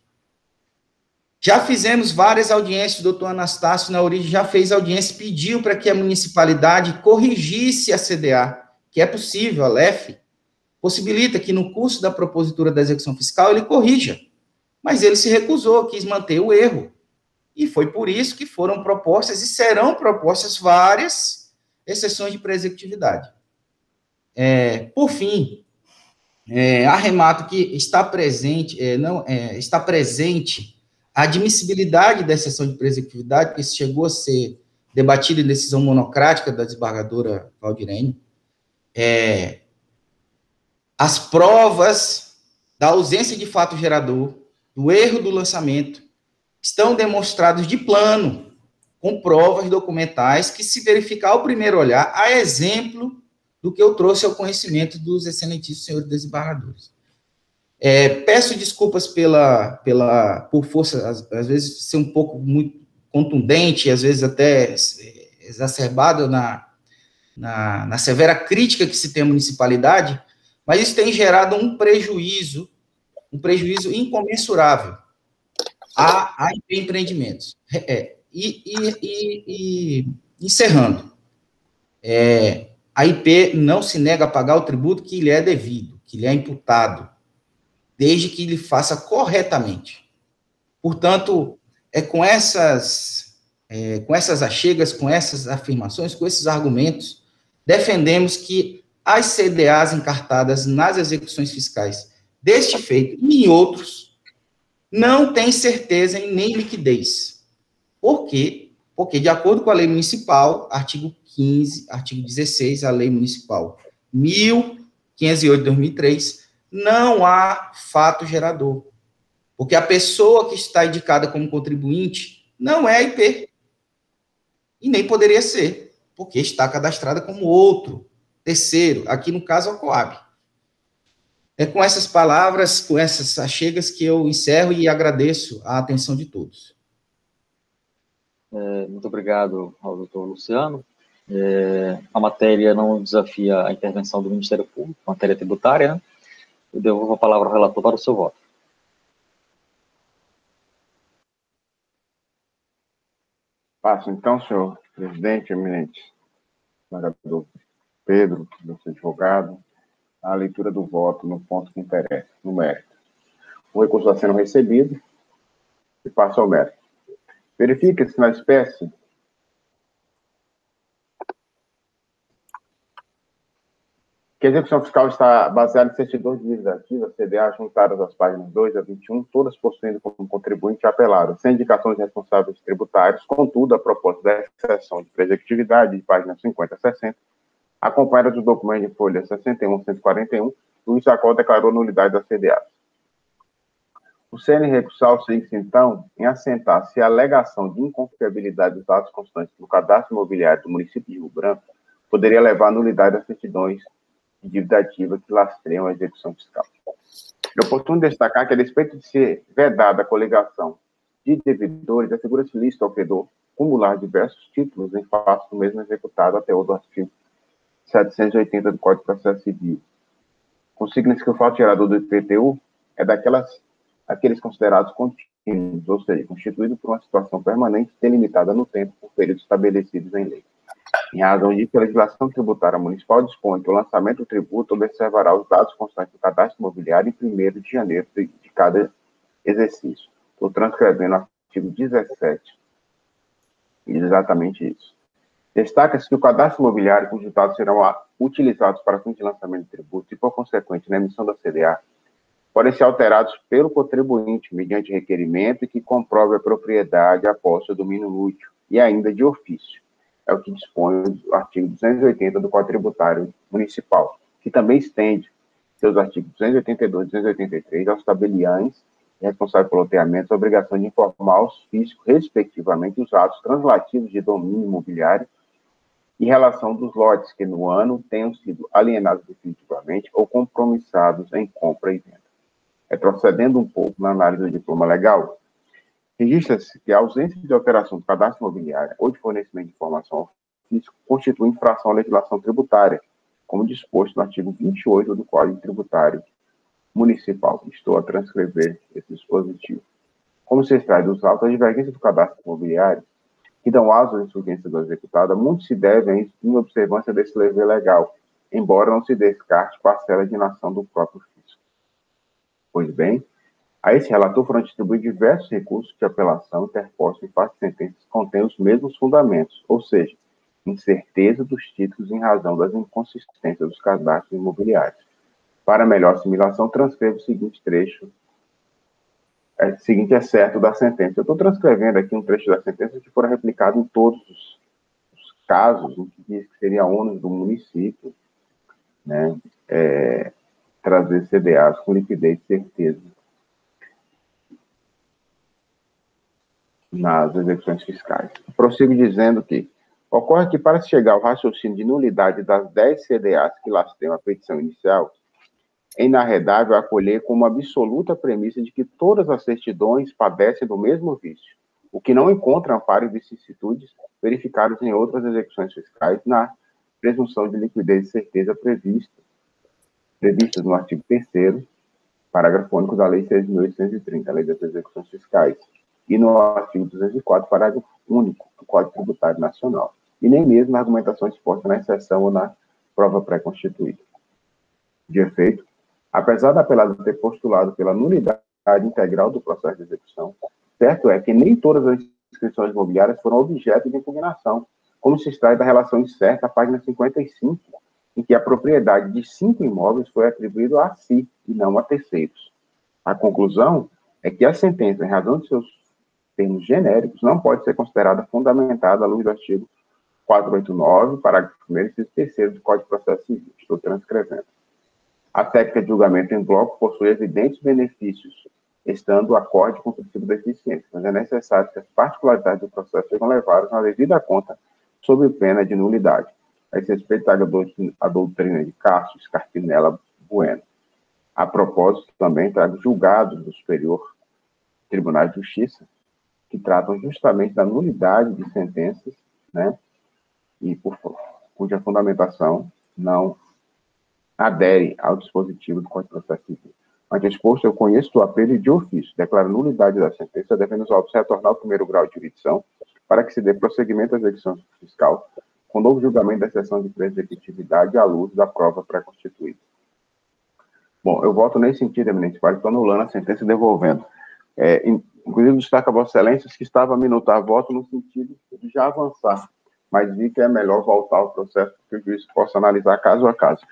Já fizemos várias audiências, o doutor Anastácio, na origem, já fez audiência, pediu para que a municipalidade corrigisse a CDA, que é possível, a LEF possibilita que no curso da propositura da execução fiscal ele corrija, mas ele se recusou, quis manter o erro, e foi por isso que foram propostas e serão propostas várias exceções de pré-executividade. Por fim, arremato que está presente a admissibilidade da exceção de pré-executividade, que chegou a ser debatida em decisão monocrática da desembargadora Valdirene. As provas da ausência de fato gerador, do erro do lançamento, estão demonstrados de plano, com provas documentais que, se verificar ao primeiro olhar, a exemplo do que eu trouxe ao conhecimento dos excelentíssimos senhores desembargadores. Peço desculpas por força, às vezes, ser um pouco muito contundente, às vezes até exacerbado na severa crítica que se tem à municipalidade, mas isso tem gerado um prejuízo incomensurável a empreendimentos. Encerrando, a IP não se nega a pagar o tributo que lhe é devido, que lhe é imputado, desde que lhe faça corretamente. Portanto, com essas achegas, com essas afirmações, com esses argumentos, defendemos que as CDAs encartadas nas execuções fiscais deste feito e em outros não têm certeza e nem liquidez. Por quê? Porque, de acordo com a lei municipal, artigo 15, artigo 16, a lei municipal 1508 de 2003, não há fato gerador. Porque a pessoa que está indicada como contribuinte não é a IP. E nem poderia ser, porque está cadastrada como outro, terceiro, aqui no caso a Coab. Com essas palavras, com essas achegas que eu encerro e agradeço a atenção de todos. Muito obrigado ao doutor Luciano. A matéria não desafia a intervenção do Ministério Público, matéria tributária, né? Eu devolvo a palavra ao relator para o seu voto. Passo, então, senhor presidente, eminente desembargador Pedro, nosso advogado, a leitura do voto no ponto que interessa, no mérito. O recurso está sendo recebido e passa ao mérito. Verifica-se na espécie que a execução fiscal está baseada em certidões de dívida ativa, CDA, juntadas às páginas 2 a 21, todas possuindo como contribuinte apelado, sem indicações de responsáveis tributários. Contudo, a proposta da exceção de pré-executividade, de páginas 50 a 60, acompanhada do documento de folha 61 a 141, o ISACOL declarou nulidade da CDA. O CN recursal segue-se, então, em assentar se a alegação de inconfiabilidade dos dados constantes do cadastro imobiliário do município de Rio Branco poderia levar à nulidade das certidões de dívida ativa que lastreiam a execução fiscal. É oportuno destacar que, a despeito de ser vedada a coligação de devedores, assegura-se lícito ao credor acumular diversos títulos em face do mesmo executado até o do artigo 780 do Código de Processo Civil. Consigna-se que o fato gerador do IPTU é aqueles considerados contínuos, ou seja, constituído por uma situação permanente delimitada no tempo por períodos estabelecidos em lei. Em razão disso, a legislação tributária municipal dispõe que o lançamento do tributo observará os dados constantes do cadastro imobiliário em 1º de janeiro de cada exercício. Estou transcrevendo o artigo 17. E exatamente isso. Destaca-se que o cadastro imobiliário, cujos dados serão utilizados para fim de lançamento de tributo e, por consequente, na emissão da CDA, podem ser alterados pelo contribuinte mediante requerimento e que comprove a propriedade, a posse ou domínio útil, e ainda de ofício. É o que dispõe o artigo 280 do Código Tributário Municipal, que também estende seus artigos 282 e 283, aos tabeliães responsáveis pelo loteamento a obrigação de informar aos físicos, respectivamente, os atos translativos de domínio imobiliário e relação dos lotes que no ano tenham sido alienados definitivamente ou compromissados em compra e venda. Retrocedendo um pouco na análise do diploma legal, registra-se que a ausência de alteração do cadastro imobiliário ou de fornecimento de informação ao físico constitui infração à legislação tributária, como disposto no artigo 28 do Código Tributário Municipal. Estou a transcrever esse dispositivo. Como se extrai dos autos, a divergência do cadastro imobiliário, que dão aso à insurgência do executado, muito se deve em observância desse dever legal, embora não se descarte parcela de inação do próprio físico. Pois bem, a esse relator foram distribuídos diversos recursos de apelação interpostos em face de sentenças que contêm os mesmos fundamentos, ou seja, incerteza dos títulos em razão das inconsistências dos cadastros imobiliários. Para melhor assimilação, transcrevo o seguinte trecho, seguinte excerto da sentença. Eu estou transcrevendo aqui um trecho da sentença que fora replicado em todos os casos em que diz que seria ônus do município, né, trazer CDAs com liquidez e certeza nas execuções fiscais. Prossigo dizendo que ocorre que, para se chegar ao raciocínio de nulidade das 10 CDAs que lastreiam a petição inicial, é inarredável acolher como absoluta premissa de que todas as certidões padecem do mesmo vício, o que não encontra amparo em vicissitudes verificadas em outras execuções fiscais na presunção de liquidez e certeza previstas no artigo 3º, parágrafo único da Lei 6.830, a Lei das Execuções Fiscais, e no artigo 204, parágrafo único do Código Tributário Nacional, e nem mesmo na argumentação exposta na exceção ou na prova pré-constituída. De efeito, apesar da apelada ter postulado pela nulidade integral do processo de execução, certo é que nem todas as inscrições imobiliárias foram objeto de impugnação, como se extrai da relação incerta, página 55, em que a propriedade de 5 imóveis foi atribuída a si e não a terceiros. A conclusão é que a sentença, em razão de seus termos genéricos, não pode ser considerada fundamentada à luz do artigo 489, parágrafo 1º e 3º do Código de Processo Civil. Estou transcrevendo. A técnica de julgamento em bloco possui evidentes benefícios, estando acorde com o princípio da eficiência, mas é necessário que as particularidades do processo sejam levadas na devida conta sob pena de nulidade. A esse respeito, a doutrina de Cássio Scarpinella Bueno. A propósito, também trago julgados do Superior Tribunal de Justiça, que tratam justamente da nulidade de sentenças, né, e cuja fundamentação não adere ao dispositivo do Código de Processo Civil. Ante exposto, eu conheço o apelo de ofício, declaro nulidade da sentença, devendo os autos retornar ao primeiro grau de jurisdição, para que se dê prosseguimento à execução fiscal, com novo julgamento da exceção de prescritividade à luz da prova pré-constituída. Bom, eu voto nesse sentido, eminente Vale, estou anulando a sentença e devolvendo. Inclusive, destaca a Vossa Excelência que estava a minutar voto no sentido de já avançar, mas vi que é melhor voltar ao processo para que o juiz possa analisar caso a caso.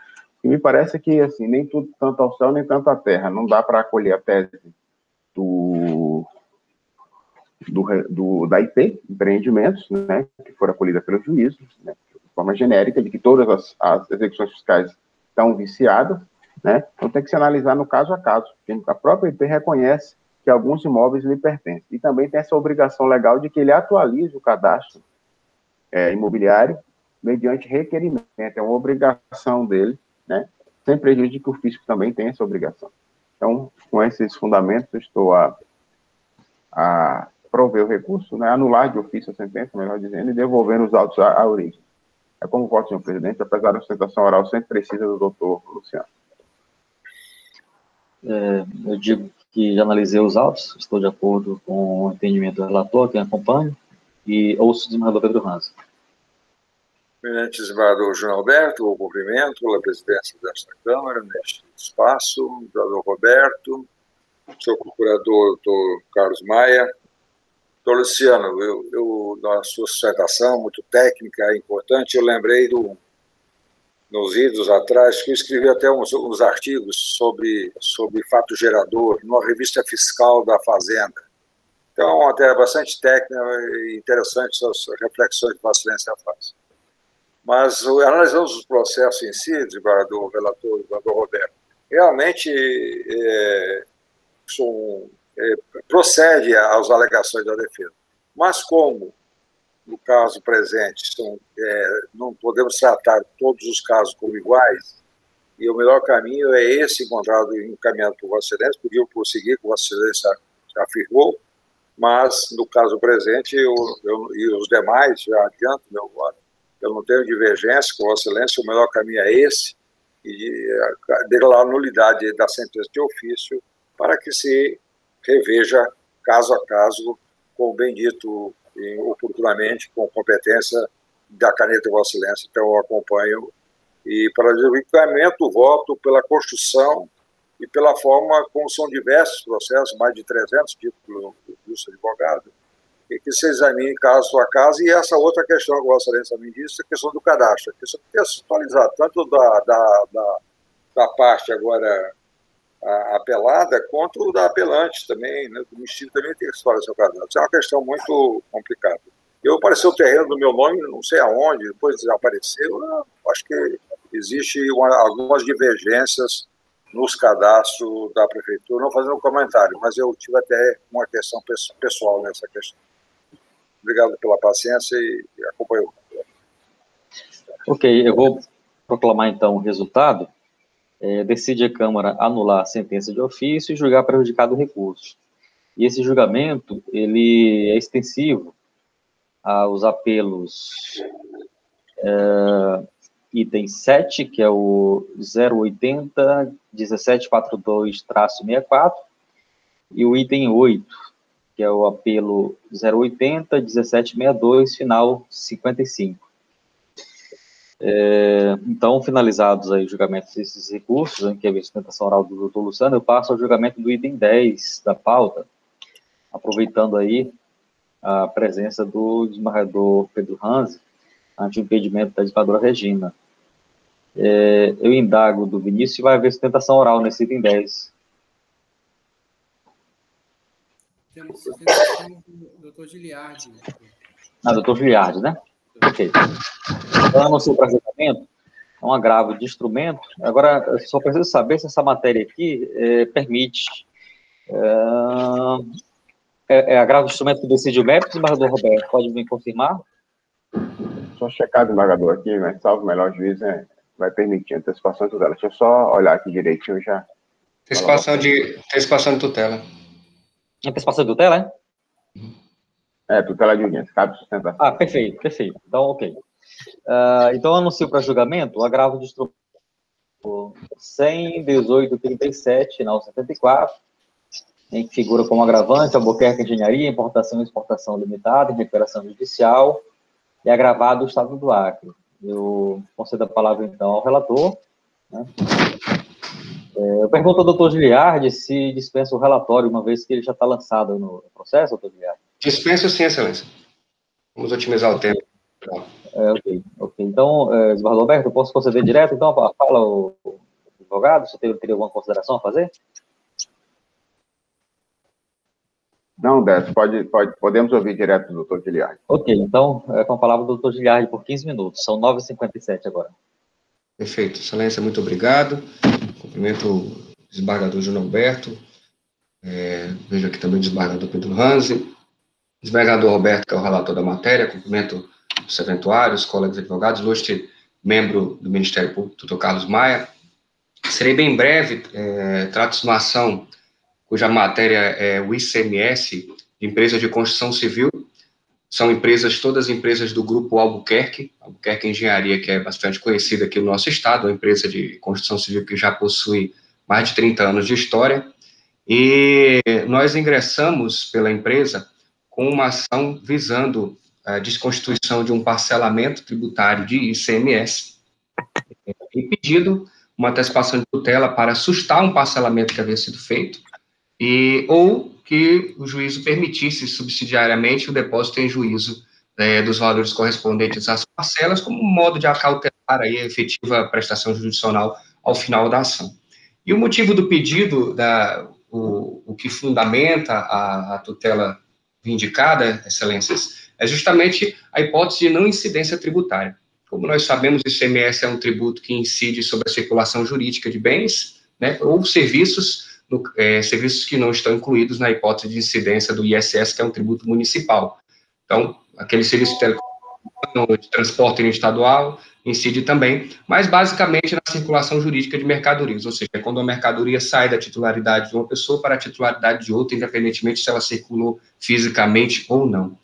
E me parece que, assim, nem tudo tanto ao céu, nem tanto à terra. Não dá para acolher a tese da IP, empreendimentos, né, que foram acolhidas pelo juízo, né, de forma genérica, de que todas as execuções fiscais estão viciadas, né, então tem que se analisar no caso a caso, porque a própria IP reconhece que alguns imóveis lhe pertencem, e também tem essa obrigação legal de que ele atualize o cadastro imobiliário mediante requerimento, é uma obrigação dele, né, sem prejuízo de que o físico também tem essa obrigação. Então, com esses fundamentos, eu estou a prover o recurso, né, anular de ofício a sentença, melhor dizendo, e devolvendo os autos à origem. É como voto, senhor presidente, apesar da sustentação oral sempre precisa do doutor Luciano. Eu digo que já analisei os autos, estou de acordo com o entendimento do relator, quem acompanha, e ouço o desembargador Pedro Ranzi. Eminente desembargador João Alberto, o cumprimento pela presidência desta Câmara, neste espaço, o desembargador Roberto, seu procurador, doutor Carlos Maia. Doutor Luciano, na sua sustentação, muito técnica, é importante, eu lembrei nos idos atrás, que eu escrevi até uns artigos sobre fato gerador, numa revista fiscal da Fazenda. Então, é uma matéria bastante técnica e interessante as reflexões que a Vossa Excelência faz. Mas, analisando os processos em si, desembargador, relator, desembargador Roberto, realmente procede às alegações da defesa. Mas como, no caso presente, não podemos tratar todos os casos como iguais, e o melhor caminho é esse encontrado e encaminhado por Vossa Excelência, podiam prosseguir, como Vossa Excelência afirmou, mas, no caso presente, e os demais, já adianto meu voto, eu não tenho divergência com Vossa Excelência, o melhor caminho é esse, e declarar nulidade da sentença de ofício para que se reveja caso a caso, como bem dito oportunamente, com competência da caneta de Vossa Excelência. Então, eu acompanho. E para desenvolvimento, voto pela construção e pela forma como são diversos processos, mais de 300 tipos pelo justo advogado, e que se examine caso a caso. E essa outra questão que Vossa Excelência também disse, a questão do cadastro. A questão de textualizar tanto da parte agora apelada, quanto o da apelante também, né? O Ministério também tem que textualizar o cadastro. Isso é uma questão muito complicada. Apareceu o terreno do meu nome, não sei aonde, depois desapareceu. Acho que existe algumas divergências nos cadastros da prefeitura, não fazendo um comentário, mas eu tive até uma questão pessoal nessa questão. Obrigado pela paciência e acompanho. Ok, eu vou proclamar então o resultado. Decide a Câmara anular a sentença de ofício e julgar prejudicado o recurso. E esse julgamento, ele é extensivo aos apelos item 7, que é o 080 1742-64, e o item 8, que é o apelo 080 1762, final 55. Então, finalizados aí os julgamentos desses recursos, que é a sustentação oral do doutor Luciano, eu passo ao julgamento do item 10 da pauta, aproveitando aí a presença do desembargador Pedro Hanzi, ante o impedimento da desembargadora Regina. Eu indago do Vinícius se vai haver sustentação oral nesse item 10. Temos sustentação do doutor Giliardi. Doutor Giliardi, né? Ok. Então, anuncio para julgamento, é um agravo de instrumento. Agora, eu só preciso saber se essa matéria aqui permite... agravo de instrumento que decide o mérito, desembargador Roberto, pode me confirmar? Só checar o desembargador aqui, mas salvo o melhor juiz, vai permitir antecipação de tutela. Deixa eu só olhar aqui direitinho já. Antecipação de tutela. Antecipação de tutela, tutela de audiência, cabe sustentação. Perfeito. Então, ok. Então, anuncio para julgamento o agravo de instrumento 100.1837, final 74, em que figura como agravante Albuquerque Engenharia, importação e exportação limitada, em recuperação judicial, e agravado o Estado do Acre. Eu concedo a palavra, então, ao relator. Né? Eu pergunto ao doutor Giliardi se dispensa o relatório, uma vez que ele já está lançado no processo, doutor Giliardi. Dispenso sim, excelência. Vamos otimizar o tempo. Ok. Então, desembargador Roberto, eu posso conceder direto, então, fala o advogado, você teria alguma consideração a fazer? Não, Décio, podemos ouvir direto do doutor Giliardi. Ok, então, com a palavra do doutor Giliardi por 15 minutos, são 9h57 agora. Perfeito, excelência, muito obrigado. Cumprimento o desembargador João Alberto, vejo aqui também o desembargador Pedro Hanzi, desembargador Roberto, que é o relator da matéria, cumprimento os serventuários, colegas advogados, ilustre membro do Ministério Público, doutor Carlos Maia. Serei bem breve, trata-se de uma ação cuja matéria é o ICMS, de empresas de construção civil. São todas empresas do grupo Albuquerque Engenharia, que é bastante conhecida aqui no nosso estado, uma empresa de construção civil que já possui mais de 30 anos de história, e nós ingressamos pela empresa com uma ação visando a desconstituição de um parcelamento tributário de ICMS, e pedido uma antecipação de tutela para sustar um parcelamento que havia sido feito, ou que o juízo permitisse subsidiariamente o depósito em juízo dos valores correspondentes às parcelas, como modo de acautelar aí a efetiva prestação jurisdicional ao final da ação. E o motivo do pedido, o que fundamenta a tutela vindicada, excelências, é justamente a hipótese de não incidência tributária. Como nós sabemos, o ICMS é um tributo que incide sobre a circulação jurídica de bens, né, ou serviços que não estão incluídos na hipótese de incidência do ISS, que é um tributo municipal. Então, aquele serviço de transporte estadual incide também, mas basicamente na circulação jurídica de mercadorias, ou seja, é quando a mercadoria sai da titularidade de uma pessoa para a titularidade de outra, independentemente se ela circulou fisicamente ou não.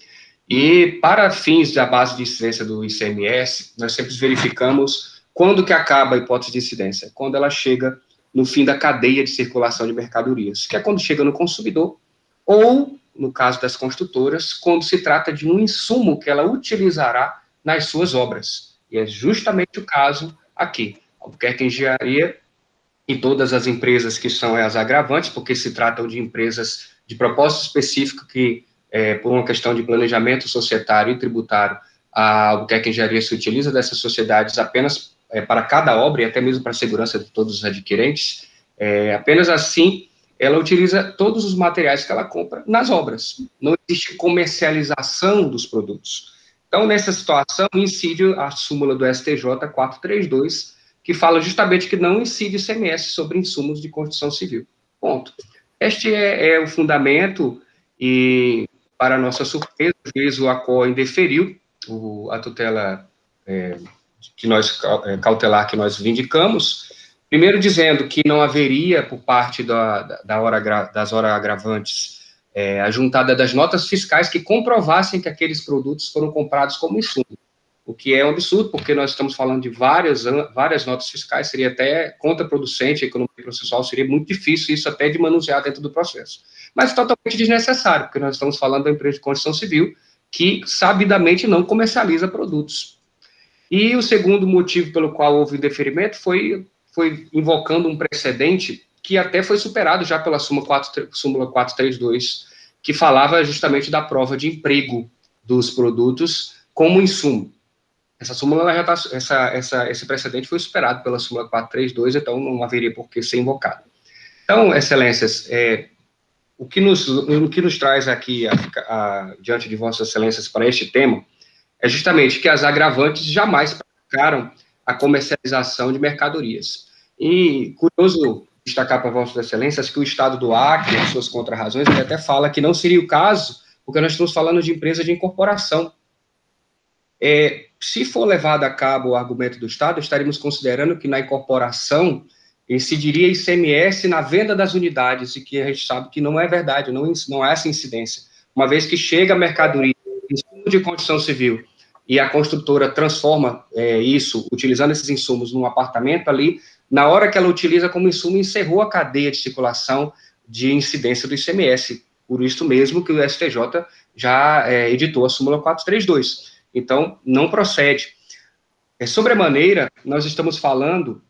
E para fins da base de incidência do ICMS, nós sempre verificamos quando que acaba a hipótese de incidência, quando ela chega no fim da cadeia de circulação de mercadorias, que é quando chega no consumidor, ou, no caso das construtoras, quando se trata de um insumo que ela utilizará nas suas obras. E é justamente o caso aqui. Albuquerque Engenharia e todas as empresas que são as agravantes, porque se tratam de empresas de propósito específico que, por uma questão de planejamento societário e tributário, a Albuquerque Engenharia se utiliza dessas sociedades apenas para cada obra e até mesmo para a segurança de todos os adquirentes. Apenas assim, ela utiliza todos os materiais que ela compra nas obras. Não existe comercialização dos produtos. Então, nessa situação, incide a súmula do STJ 432, que fala justamente que não incide ICMS sobre insumos de construção civil. Ponto. Este é o fundamento e, para nossa surpresa, o juiz ACOA indeferiu a tutela cautelar que nós vindicamos, primeiro dizendo que não haveria, por parte das horas agravantes, a juntada das notas fiscais que comprovassem que aqueles produtos foram comprados como insumo, o que é um absurdo, porque nós estamos falando de várias notas fiscais, seria até contraproducente, a economia processual seria muito difícil isso até de manusear dentro do processo. Mas totalmente desnecessário, porque nós estamos falando da empresa de construção civil que sabidamente não comercializa produtos. E o segundo motivo pelo qual houve indeferimento foi invocando um precedente que até foi superado já pela súmula 432, que falava justamente da prova de emprego dos produtos como insumo. Essa súmula esse precedente foi superado pela súmula 432, então não haveria por que ser invocado. Então, excelências, o que nos traz aqui diante de vossas excelências para este tema é justamente que as agravantes jamais praticaram a comercialização de mercadorias. E curioso destacar para vossas excelências que o Estado do Acre, em suas contrarrazões, ele até fala que não seria o caso, porque nós estamos falando de empresa de incorporação. Se for levado a cabo o argumento do Estado, estaríamos considerando que na incorporação incidiria ICMS na venda das unidades, e que a gente sabe que não é verdade, não há essa incidência. Uma vez que chega a mercadoria de construção civil e a construtora transforma isso, utilizando esses insumos num apartamento ali, na hora que ela utiliza como insumo, encerrou a cadeia de circulação de incidência do ICMS. Por isso mesmo que o STJ já editou a súmula 432. Então, não procede. Sobremaneira, nós estamos falando,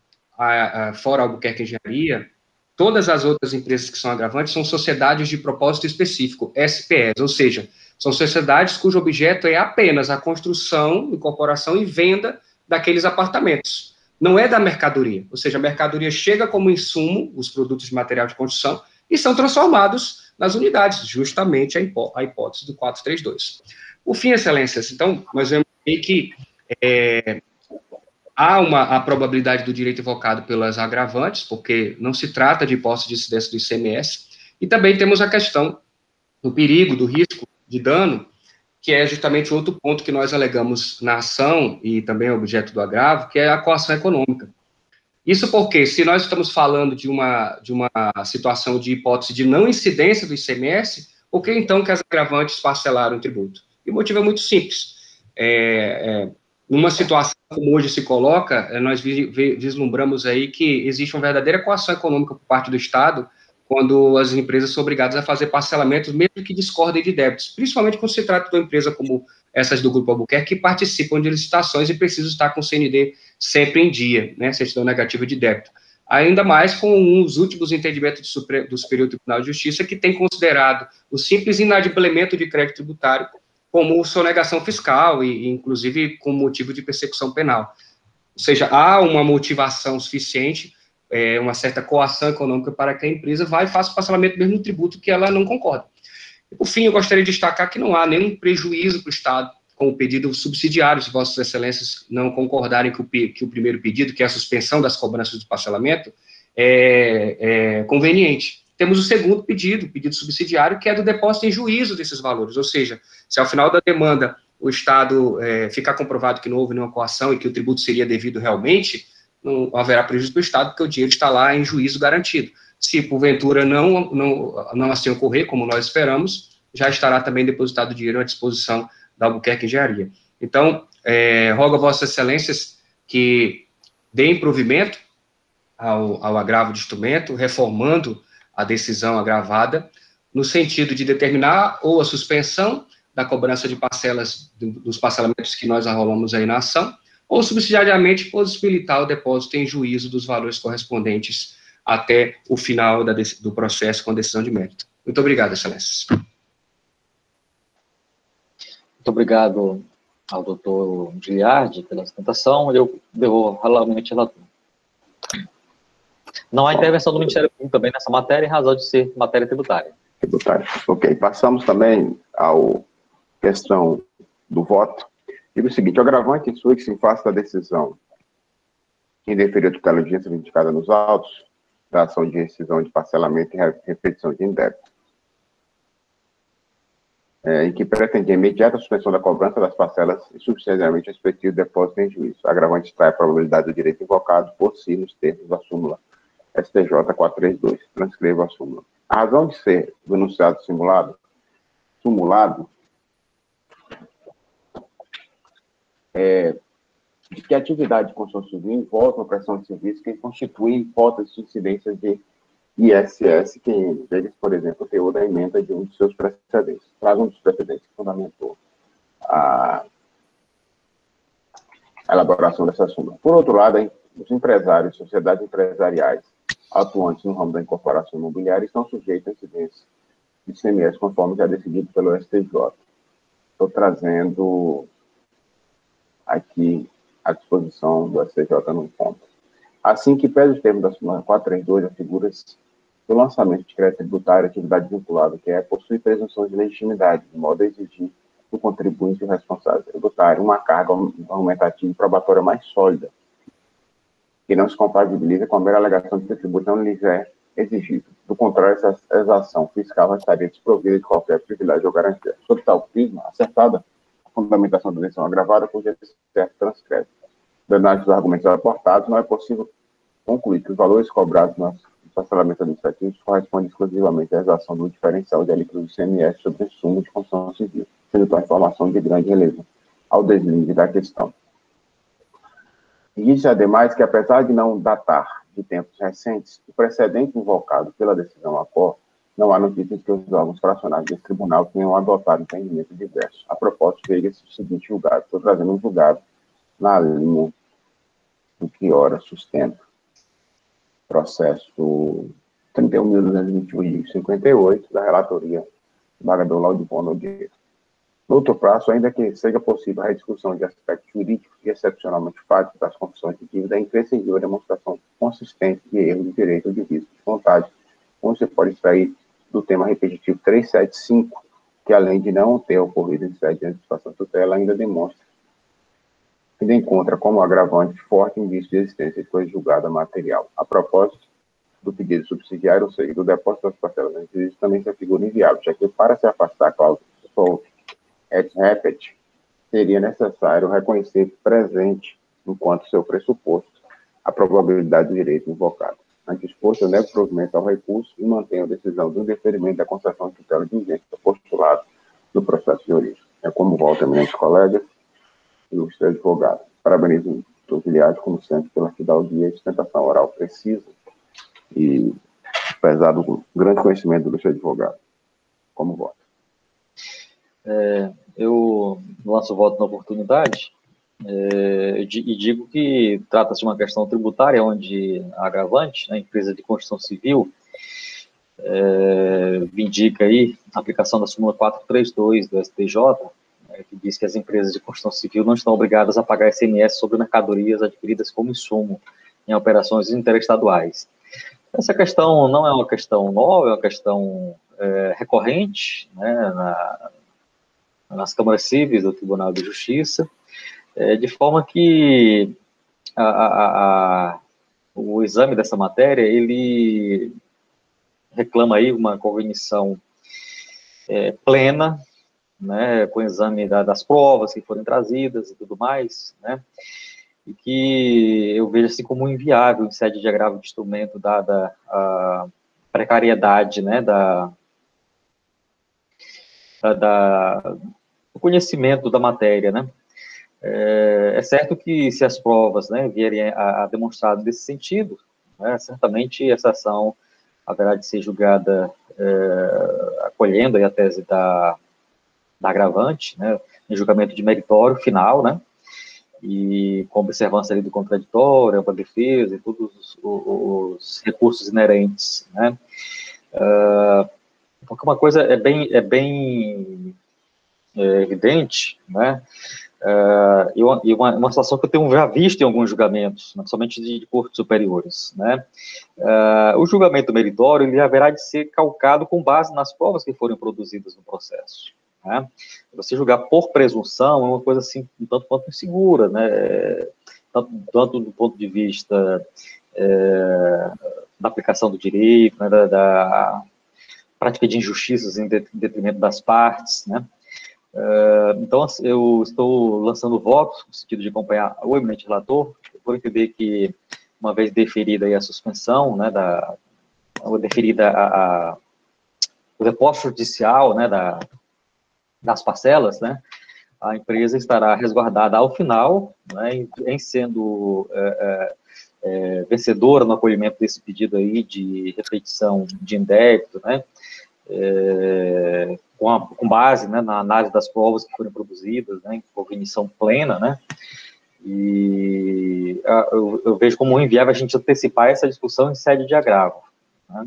fora a Albuquerque Engenharia, todas as outras empresas que são agravantes são sociedades de propósito específico, SPEs, ou seja, são sociedades cujo objeto é apenas a construção, incorporação e venda daqueles apartamentos. Não é da mercadoria, ou seja, a mercadoria chega como insumo, os produtos de material de construção, e são transformados nas unidades, justamente a hipótese do 432. Por fim, excelências, então, nós vemos aí que há a probabilidade do direito invocado pelas agravantes, porque não se trata de hipótese de incidência do ICMS, e também temos a questão do perigo, do risco de dano, que é justamente outro ponto que nós alegamos na ação, e também objeto do agravo, que é a coação econômica. Isso porque, se nós estamos falando de uma situação de hipótese de não incidência do ICMS, por que então que as agravantes parcelaram o tributo? E o motivo é muito simples. Numa situação como hoje se coloca, nós vislumbramos aí que existe uma verdadeira coação econômica por parte do Estado, quando as empresas são obrigadas a fazer parcelamentos, mesmo que discordem de débitos, principalmente quando se trata de uma empresa como essas do Grupo Albuquerque, que participam de licitações e precisam estar com o CND sempre em dia, né, certidão negativa de débito. Ainda mais com os últimos entendimentos do Superior Tribunal de Justiça, que tem considerado o simples inadimplemento de crédito tributário como sonegação fiscal e inclusive, com motivo de persecução penal. Ou seja, há uma motivação suficiente, uma certa coação econômica para que a empresa vá e faça o parcelamento do mesmo tributo que ela não concorda. E, por fim, eu gostaria de destacar que não há nenhum prejuízo para o Estado com o pedido subsidiário, se vossas excelências não concordarem que o primeiro pedido, que é a suspensão das cobranças do parcelamento, conveniente. Temos o segundo pedido subsidiário, que é do depósito em juízo desses valores, ou seja, se ao final da demanda o Estado ficar comprovado que não houve nenhuma coação e que o tributo seria devido realmente, não haverá prejuízo do Estado, porque o dinheiro está lá em juízo garantido. Se, porventura, não assim ocorrer, como nós esperamos, já estará também depositado o dinheiro à disposição da Albuquerque Engenharia. Então, rogo a Vossas Excelências que deem provimento ao agravo de instrumento, reformando a decisão agravada, no sentido de determinar ou a suspensão da cobrança de parcelas, dos parcelamentos que nós arrolamos aí na ação, ou subsidiariamente possibilitar o depósito em juízo dos valores correspondentes até o final do processo com decisão de mérito. Muito obrigado, Excelências. Muito obrigado ao doutor Giliardi pela sustentação. Eu devolvo realmente relator. Não há intervenção do Ministério Público também nessa matéria, em razão de ser matéria tributária. Tributária. Ok. Passamos também à questão do voto. Digo o seguinte: o agravante sua que se face da decisão em deferir a tutela de diligência indicada nos autos da ação de rescisão de parcelamento e repetição de indébito, em que pretende a imediata suspensão da cobrança das parcelas e subsidiariamente respectivo depósito em juízo. O agravante extrai a probabilidade do direito invocado por si nos termos da súmula STJ 432. Transcrevo a súmula. A razão de ser do enunciado simulado é de que a atividade de construção civil envolve uma prestação de serviço que constitui hipótese de incidência de ISS, que eles, por exemplo, o teor da emenda de um de seus precedentes. Traz um dos precedentes que fundamentou a elaboração dessa súmula. Por outro lado, os empresários, sociedades empresariais atuantes no ramo da incorporação imobiliária estão sujeitos a incidência de ICMS, conforme já decidido pelo STJ. Estou trazendo aqui à disposição do STJ no ponto. Assim que pede os termos da súmula 432, as figuras do lançamento de crédito tributário, atividade vinculada, que possui presunção de legitimidade, de modo a exigir do contribuinte e o responsável tributário uma carga argumentativa e probatória mais sólida, que não se compatibiliza com a mera alegação de que o tributo não lhes é exigido. Do contrário, essa exação fiscal estaria desprovida de qualquer privilégio ou garantia. Sob tal prisma, acertada a fundamentação da decisão agravada, cuja certo transcreve. Da análise dos argumentos aportados, não é possível concluir que os valores cobrados nos parcelamentos administrativos correspondem exclusivamente à exação do diferencial de alíquota do ICMS sobre o insumo de construção civil, sendo tal informação de grande relevo ao deslinde da questão. Diz, ademais, que apesar de não datar de tempos recentes, o precedente invocado pela decisão ACOR, não há notícias que os órgãos fracionados desse tribunal tenham adotado entendimento diverso. A propósito, veio esse seguinte julgado. Estou trazendo um julgado na linha do que ora sustenta. Processo 31.221/58 da relatoria Bagador Laudibon Nogueira. No outro prazo, ainda que seja possível a rediscussão de aspectos jurídicos e excepcionalmente fáticos das confissões de dívida, é imprescindível a demonstração consistente de erro de direito ou de vício de vontade, como se pode extrair do tema repetitivo 375, que além de não ter ocorrido em sede de antecipação de tutela, ainda demonstra ainda encontra como agravante forte indício de existência de coisa julgada material. A propósito do pedido subsidiário, ou seja, do depósito das parcelas anteriores, também se afigura inviável, já que para se afastar a cláusula et repet, seria necessário reconhecer presente, enquanto seu pressuposto, a probabilidade do direito invocado. Ante exposto, eu nego provimento ao recurso e mantenho a decisão do indeferimento da concessão de tutela de urgência postulado no processo de origem. É como volta, meus colegas, ilustre advogado. Parabenizo o doutor Giliardi, como sempre, pela fidalguia e sustentação oral precisa e, apesar do grande conhecimento do ilustre advogado. Como voto? Eu lanço o voto na oportunidade e digo que trata-se de uma questão tributária, onde a agravante, a empresa de construção civil, vindica aí a aplicação da súmula 432 do STJ, que diz que as empresas de construção civil não estão obrigadas a pagar ICMS sobre mercadorias adquiridas como insumo em operações interestaduais. Essa questão não é uma questão nova, é uma questão recorrente, né, nas câmaras cíveis do Tribunal de Justiça, de forma que o exame dessa matéria, ele reclama aí uma cognição plena, né, com o exame das provas que forem trazidas e tudo mais, né, e que eu vejo assim como inviável em sede de agravo de instrumento, dada a precariedade, né, do conhecimento da matéria, né. É certo que se as provas, né, vierem a demonstrar desse sentido, né, certamente essa ação haverá de ser julgada acolhendo aí a tese da agravante, né, em julgamento de meritório final, né, e com observância ali do contraditório, ampla defesa e todos os recursos inerentes, né. Porque uma coisa é bem evidente, né, e uma situação que eu tenho já visto em alguns julgamentos, né, somente de cortes superiores, né, o julgamento meritório, ele haverá de ser calcado com base nas provas que forem produzidas no processo, né. Você julgar por presunção é uma coisa assim, um tanto quanto insegura, né, tanto do ponto de vista da aplicação do direito, né, da prática de injustiças em detrimento das partes, né. Então, eu estou lançando votos no sentido de acompanhar o eminente relator, por entender que, uma vez deferida aí a suspensão, né, deferida o depósito judicial, né, das parcelas, né, a empresa estará resguardada ao final, né, em sendo vencedora no acolhimento desse pedido aí de repetição de indébito, né, com base, né, na análise das provas que foram produzidas, né, em cognição plena, né, e eu vejo como inviável a gente antecipar essa discussão em sede de agravo, né.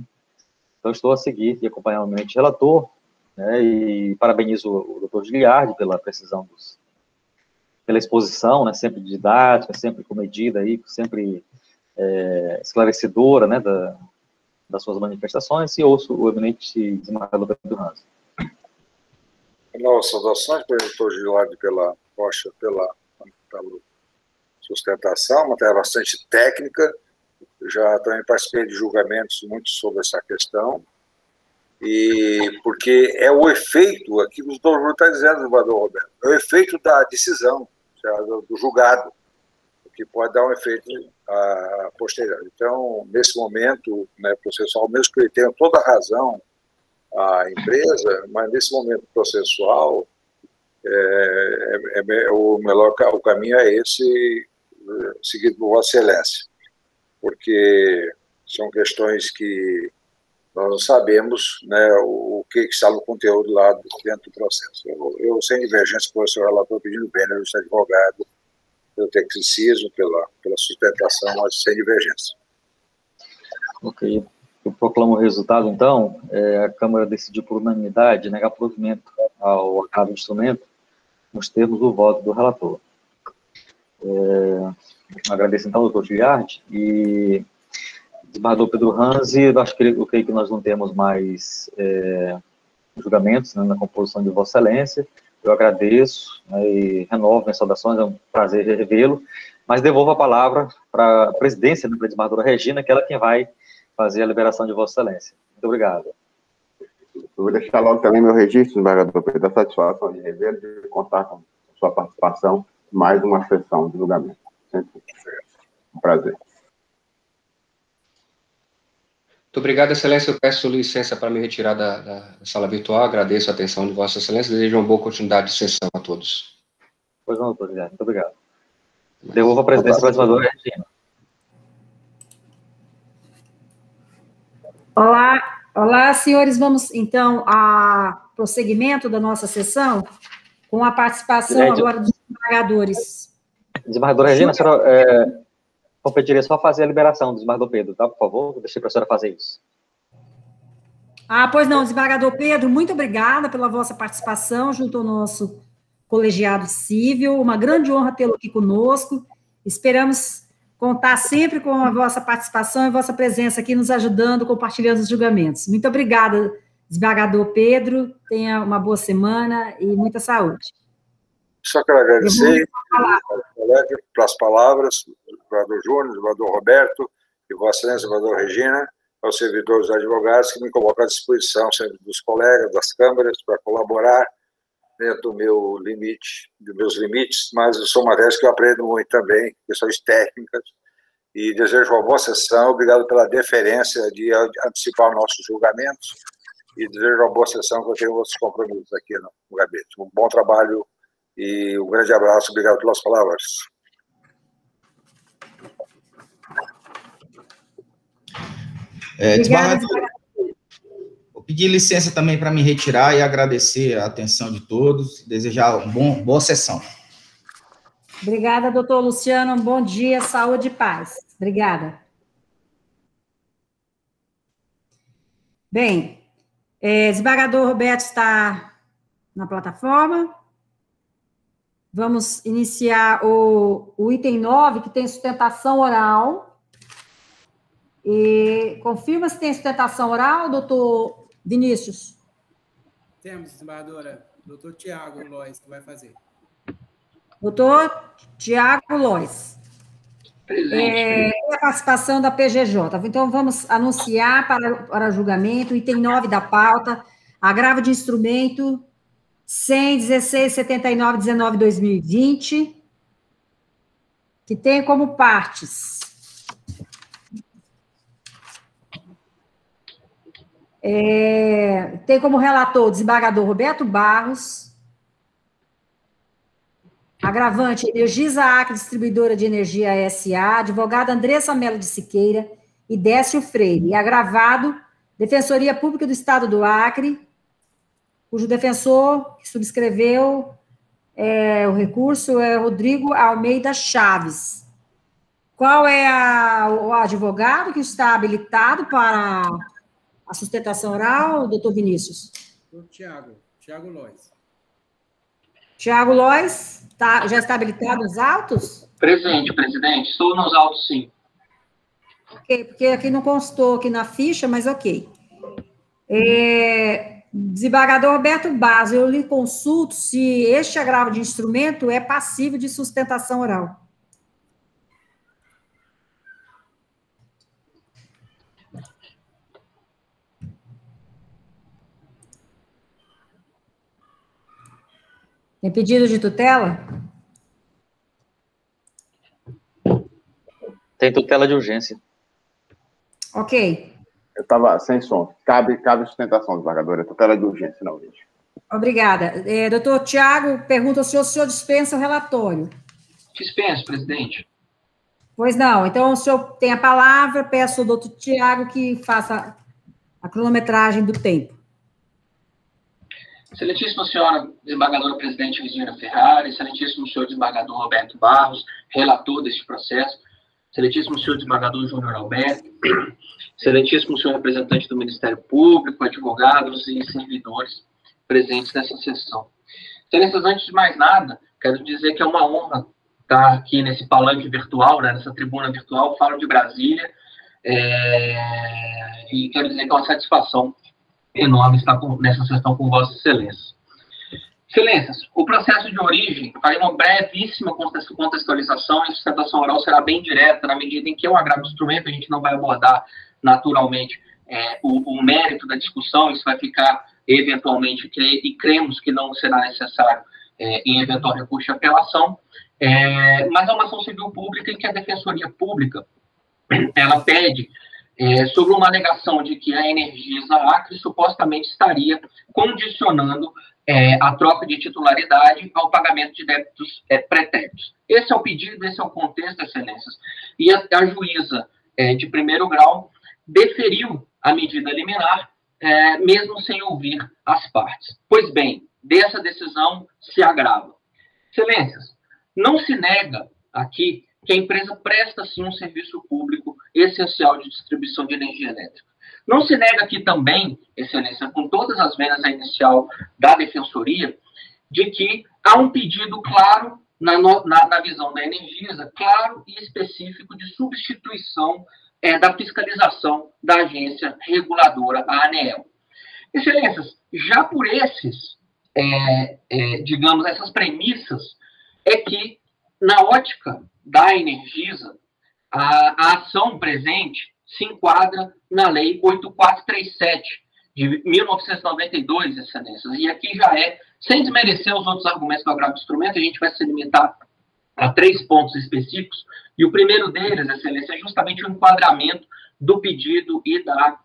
Então, estou a seguir e acompanhar o eminente relator, né, e parabenizo o doutor Giliardi pela precisão pela exposição, né, sempre didática, sempre comedida, aí, sempre esclarecedora, né, das suas manifestações, e ouço o eminente desembargador Pedro Ranzi. Novas saudações para o doutor Giliardi pela sustentação, uma matéria bastante técnica. Já também participei de julgamentos muito sobre essa questão, e porque é o efeito, aqui o doutor está dizendo, desembargador Roberto, é o efeito da decisão, do julgado, que pode dar um efeito posterior. Então, nesse momento, né, processual, mesmo que ele tenha toda a razão, a empresa, mas nesse momento processual, o caminho é esse, seguido por Vossa Excelência, porque são questões que nós não sabemos, né, o que está no conteúdo lá dentro do processo. Eu sem divergência com o senhor relator, pedindo bem, né, o advogado, pelo tecnicismo, pela sustentação, mas sem divergência. Ok. Eu proclamo o resultado, então. A Câmara decidiu por unanimidade negar provimento ao agravo de instrumento nos termos do voto do relator. Agradeço, então, ao doutor Giliardi e desembargador Pedro Ranzi. Eu creio que nós não temos mais julgamentos, né, na composição de Vossa Excelência. Eu agradeço, né, e renovo minhas saudações, é um prazer revê-lo, mas devolvo a palavra para a presidência, né, para a desembargadora Regina, que ela é quem vai fazer a liberação de Vossa Excelência. Muito obrigado. Eu vou deixar logo também meu registro, desembargador Pedro, da satisfação de revê-lo, de contar com sua participação em mais uma sessão de julgamento. Sempre um prazer. Muito obrigado, Excelência. Eu peço licença para me retirar da sala virtual. Agradeço a atenção de Vossa Excelência. Desejo uma boa continuidade de sessão a todos. Pois não, doutor Guilherme. Muito obrigado. Devolvo a presidência para a desembargadora Regina. Olá, senhores. Vamos, então, a prosseguimento da nossa sessão, com a participação agora dos desembargadores. Desembargadora Regina, a senhora competiria só fazer a liberação do desembargador Pedro, tá? Por favor, deixei para a senhora fazer isso. Pois não, desembargador Pedro, muito obrigada pela vossa participação junto ao nosso colegiado civil. Uma grande honra tê-lo aqui conosco. Esperamos contar sempre com a vossa participação e vossa presença aqui nos ajudando, compartilhando os julgamentos. Muito obrigada, desembargador Pedro. Tenha uma boa semana e muita saúde. Só quero agradecer pelas palavras do desembargador Júnior, do desembargador Roberto, e Vossa Excelência, Salvador Regina, aos servidores advogados que me colocam à disposição sempre dos colegas, das câmaras, para colaborar dentro do meu limite, dos meus limites, mas são matérias que eu aprendo muito também, questões técnicas, e desejo uma boa sessão. Obrigado pela deferência de antecipar nossos julgamentos, e desejo uma boa sessão, que eu tenho outros compromissos aqui no gabinete. Um bom trabalho e um grande abraço. Obrigado pelas palavras. Vou pedir licença também para me retirar e agradecer a atenção de todos, desejar boa sessão. Obrigada, doutor Luciano. Um bom dia, saúde e paz. Obrigada. Bem, desembargador Roberto está na plataforma. Vamos iniciar o item 9, que tem sustentação oral. E confirma se tem sustentação oral, doutor Vinícius? Temos, desembargadora. Doutor Tiago Lois, que vai fazer. Doutor Tiago Lois. Presente. A participação da PGJ. Então, vamos anunciar para julgamento, item 9 da pauta, agravo de instrumento 100.1679/19/2020, que tem como partes tem como relator o desembargador Roberto Barros, agravante Energisa Acre Distribuidora de Energia S.A., advogada Andressa Mello de Siqueira e Décio Freire, e agravado Defensoria Pública do Estado do Acre, cujo defensor que subscreveu o recurso é Rodrigo Almeida Chaves. Qual é o advogado que está habilitado para a sustentação oral, doutor Vinícius? O Tiago Lois. Tiago Lois, já está habilitado nos autos? Presente, presidente. Estou nos autos, sim. Ok, porque aqui não constou aqui na ficha, mas ok. Desembargador Roberto Barros, eu lhe consulto se este agravo de instrumento é passível de sustentação oral. Tem pedido de tutela? Tem tutela de urgência. Ok. Eu estava sem som. Cabe sustentação, desembargadora. Tutela de urgência, não, gente. Obrigada. Doutor Tiago, pergunta ao senhor se o senhor dispensa o relatório. Dispenso, presidente. Pois não. Então, o senhor tem a palavra. Peço ao doutor Tiago que faça a cronometragem do tempo. Excelentíssima senhora desembargadora presidente Virginia Ferrari, excelentíssimo senhor desembargador Roberto Barros, relator deste processo, excelentíssimo senhor desembargador Júnior Alberto, excelentíssimo senhor representante do Ministério Público, advogados e servidores presentes nessa sessão. Excelências, antes de mais nada, quero dizer que é uma honra estar aqui nesse palanque virtual, nessa tribuna virtual, falo de Brasília, e quero dizer que é uma satisfação enorme estar nessa sessão com Vossa Excelência. Excelências, o processo de origem, farei uma brevíssima contextualização e a sustentação oral será bem direta, na medida em que é um agravo de instrumento, a gente não vai abordar naturalmente o mérito da discussão, isso vai ficar eventualmente, e cremos que não será necessário em eventual recurso de apelação, mas é uma ação civil pública em que a Defensoria Pública, ela pede sobre uma alegação de que a Energisa Acre supostamente estaria condicionando a troca de titularidade ao pagamento de débitos pretéritos. Esse é o pedido, esse é o contexto, excelências. E a juíza de primeiro grau deferiu a medida liminar, mesmo sem ouvir as partes. Pois bem, dessa decisão se agrava. Excelências, não se nega aqui que a empresa presta, sim, um serviço público essencial de distribuição de energia elétrica. Não se nega aqui também, excelência, com todas as venas a inicial da Defensoria, de que há um pedido claro, na visão da Energisa, claro e específico de substituição da fiscalização da agência reguladora, a ANEEL. Excelências, já por digamos, essas premissas, é que, na ótica da Energisa, a ação presente se enquadra na Lei 8437, de 1992, Excelências. E aqui já sem desmerecer os outros argumentos do agravo do instrumento, a gente vai se limitar a 3 pontos específicos, e o primeiro deles, Excelência, é justamente o enquadramento do pedido e da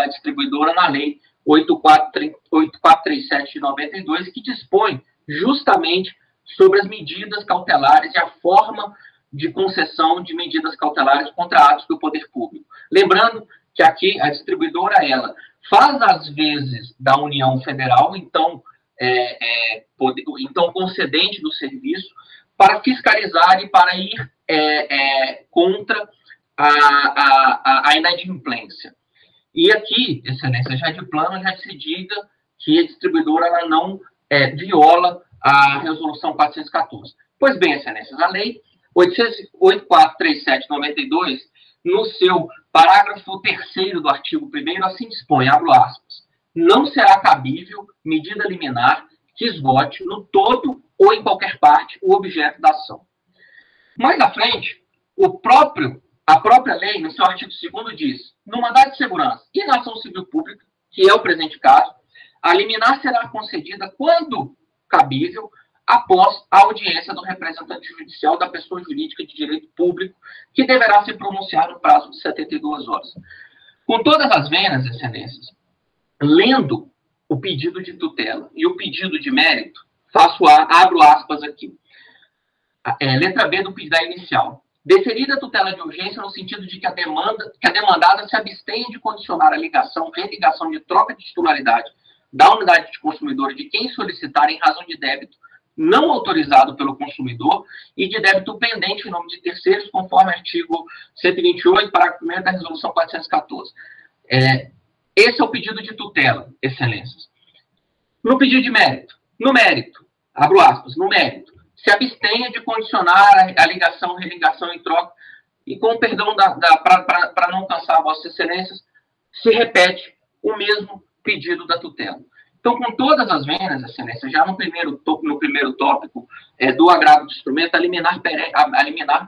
distribuidora na Lei 8437 de 92, que dispõe justamente sobre as medidas cautelares e a forma de concessão de medidas cautelares contra atos do poder público. Lembrando que aqui a distribuidora, ela faz às vezes da União Federal, então concedente do serviço, para fiscalizar e para ir contra a inadimplência. E aqui, Excelência, já de plano, já se diga que a distribuidora ela não viola a Resolução 414. Pois bem, Excelências, a Lei 8437/92, no seu parágrafo 3º do artigo 1º, assim dispõe, abro aspas, não será cabível medida liminar que esgote no todo ou em qualquer parte o objeto da ação. Mais à frente, a própria lei, no seu artigo 2º, diz, no mandado de segurança e na ação civil pública, que é o presente caso, a liminar será concedida quando cabível, após a audiência do representante judicial da pessoa jurídica de direito público, que deverá se pronunciar no prazo de 72 horas. Com todas as venas, Excelências, lendo o pedido de tutela e o pedido de mérito, abro aspas aqui. Letra B da inicial. Deferida a tutela de urgência no sentido de que a demandada se abstenha de condicionar a ligação, religação de troca de titularidade da unidade de consumidor de quem solicitar em razão de débito não autorizado pelo consumidor e de débito pendente em nome de terceiros, conforme artigo 128, parágrafo 1º da Resolução 414. Esse é o pedido de tutela, Excelências. No pedido de mérito, no mérito, abro aspas, no mérito, se abstenha de condicionar a ligação, religação e troca, e com perdão para não cansar Vossas Excelências, se repete o mesmo pedido da tutela. Então, com todas as venas, Excelência, já no primeiro tópico do agravo do instrumento, a liminar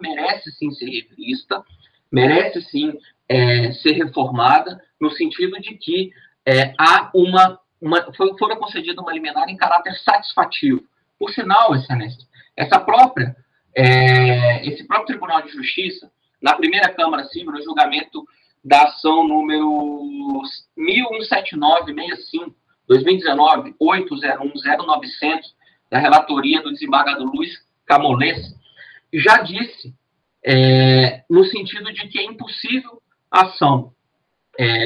merece sim ser revista, merece sim ser reformada, no sentido de que fora concedida uma liminar em caráter satisfativo. Por sinal, Excelência, esse próprio Tribunal de Justiça, na primeira Câmara Civil, no julgamento da ação número 117965, 2019, 801-0900, da relatoria do desembargador Luiz Camolês, já disse, no sentido de que é impossível ação,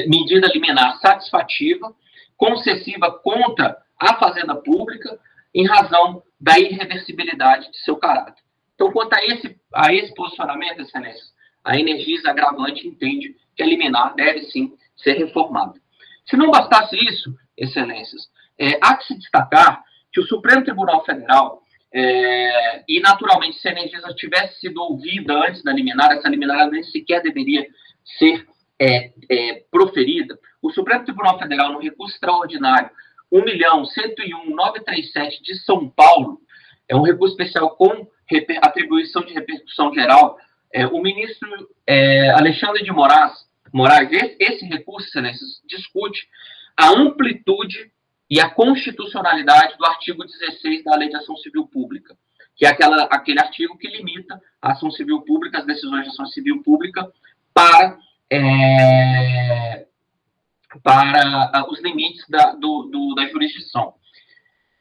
medida liminar satisfativa, concessiva contra a Fazenda Pública, em razão da irreversibilidade de seu caráter. Então, quanto a esse posicionamento, Excelências, a Energisa Agravante entende que a liminar deve, sim, ser reformada. Se não bastasse isso, Excelências, há que se destacar que o Supremo Tribunal Federal, e naturalmente se a Energisa tivesse sido ouvida antes da liminar, essa liminar nem sequer deveria ser proferida, o Supremo Tribunal Federal, no recurso extraordinário 1.101.937 de São Paulo, é um recurso especial com atribuição de repercussão geral, o ministro Alexandre de Moraes, esse recurso, Excelências, discute a amplitude e a constitucionalidade do artigo 16 da Lei de Ação Civil Pública, que é aquele artigo que limita a ação civil pública, as decisões de ação civil pública, para os limites da jurisdição.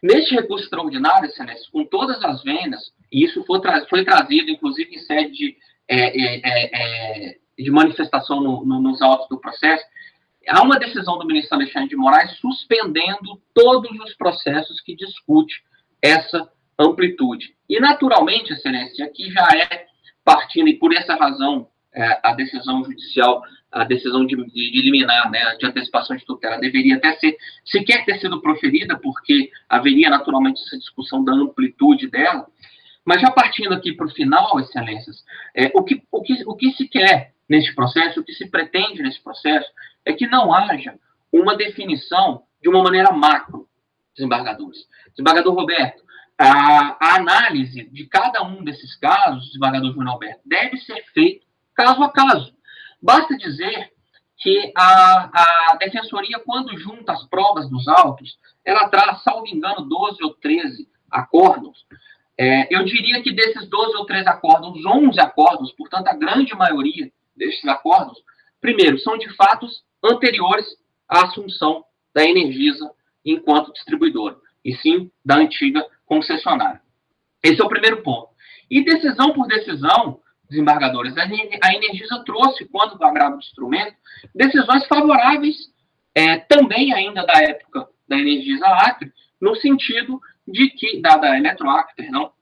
Neste recurso extraordinário, Excelência, com todas as venas, e isso foi trazido, inclusive, em sede de manifestação nos autos do processo, há uma decisão do ministro Alexandre de Moraes suspendendo todos os processos que discute essa amplitude. E, naturalmente, Excelência, aqui já partindo, e por essa razão, a decisão judicial, a decisão de liminar, né, de antecipação de tutela, deveria até sequer ter sido proferida, porque haveria naturalmente essa discussão da amplitude dela. Mas já partindo aqui para o final, Excelências, o que se quer neste processo, o que se pretende nesse processo, é que não haja uma definição de uma maneira macro, desembargadores. Desembargador Roberto, a análise de cada um desses casos, desembargador Júnior Alberto, deve ser feita caso a caso. Basta dizer que a Defensoria, quando junta as provas dos autos, ela traz, salvo engano, 12 ou 13 acórdãos. Eu diria que desses 12 ou 13 acórdãos, 11 acórdãos, portanto, a grande maioria desses acórdãos, primeiro, são de fatos anteriores à assunção da Energisa enquanto distribuidora, e sim da antiga concessionária. Esse é o primeiro ponto. E decisão por decisão, desembargadores, a Energisa trouxe, quando do agravo do instrumento, decisões favoráveis, também ainda da época da Energisa Acre, no sentido de que, da Eletroacre, perdão,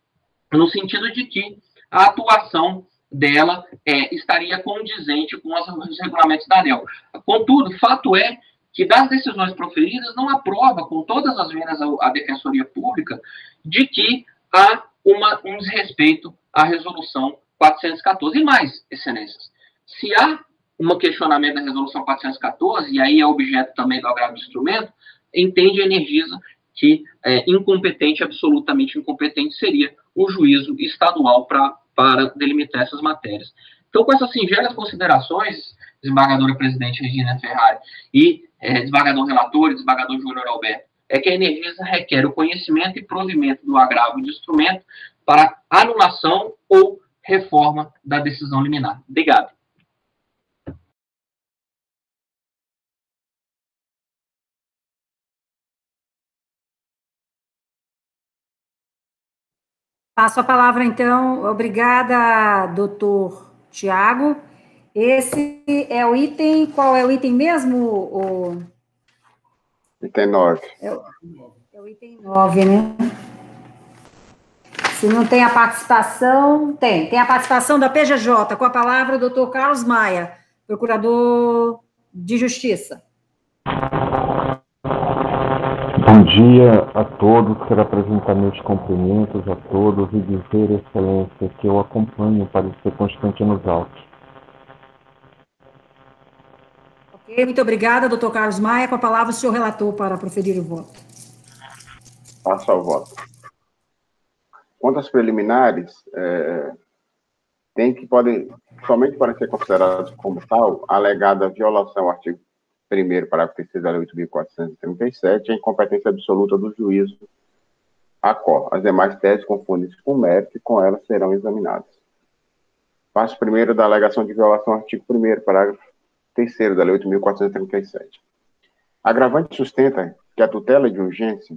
no sentido de que a atuação dela estaria condizente com os regulamentos da ANEEL. Contudo, fato é que das decisões proferidas não há prova, com todas as vendas à Defensoria Pública, de que há um desrespeito à resolução 414. E mais, excelências, se há um questionamento da resolução 414, e aí é objeto também do agravo do instrumento, entende a Energisa que incompetente, absolutamente incompetente, seria o juízo estadual para delimitar essas matérias. Então, com essas singelas considerações, desembargadora presidente Regina Ferrari e desembargador relator e desembargador Júnior Alberto, é que a Energisa requer o conhecimento e provimento do agravo de instrumento para anulação ou reforma da decisão liminar. Obrigado. Passo a palavra, então. Obrigada, doutor Tiago. Esse é o item... Qual é o item mesmo? Item 9. É o item 9, né? Se não tem a participação... Tem a participação da PGJ. Com a palavra, o doutor Carlos Maia, procurador de Justiça. Bom dia a todos, quero apresentar meus cumprimentos a todos e dizer, excelência, que eu acompanho para ser constante nos autos. Ok, muito obrigada, doutor Carlos Maia. Com a palavra, o senhor relator para proferir o voto. Passo ao voto. Quanto às preliminares, somente podem ser considerados como tal, alegada violação ao artigo 1º, parágrafo 3º da Lei 8.437, a incompetência absoluta do juízo ACOR. As demais teses confundem-se com mérito e com elas serão examinadas. Passo primeiro da alegação de violação ao artigo 1º, parágrafo 3º da Lei 8.437. Agravante sustenta que a tutela de urgência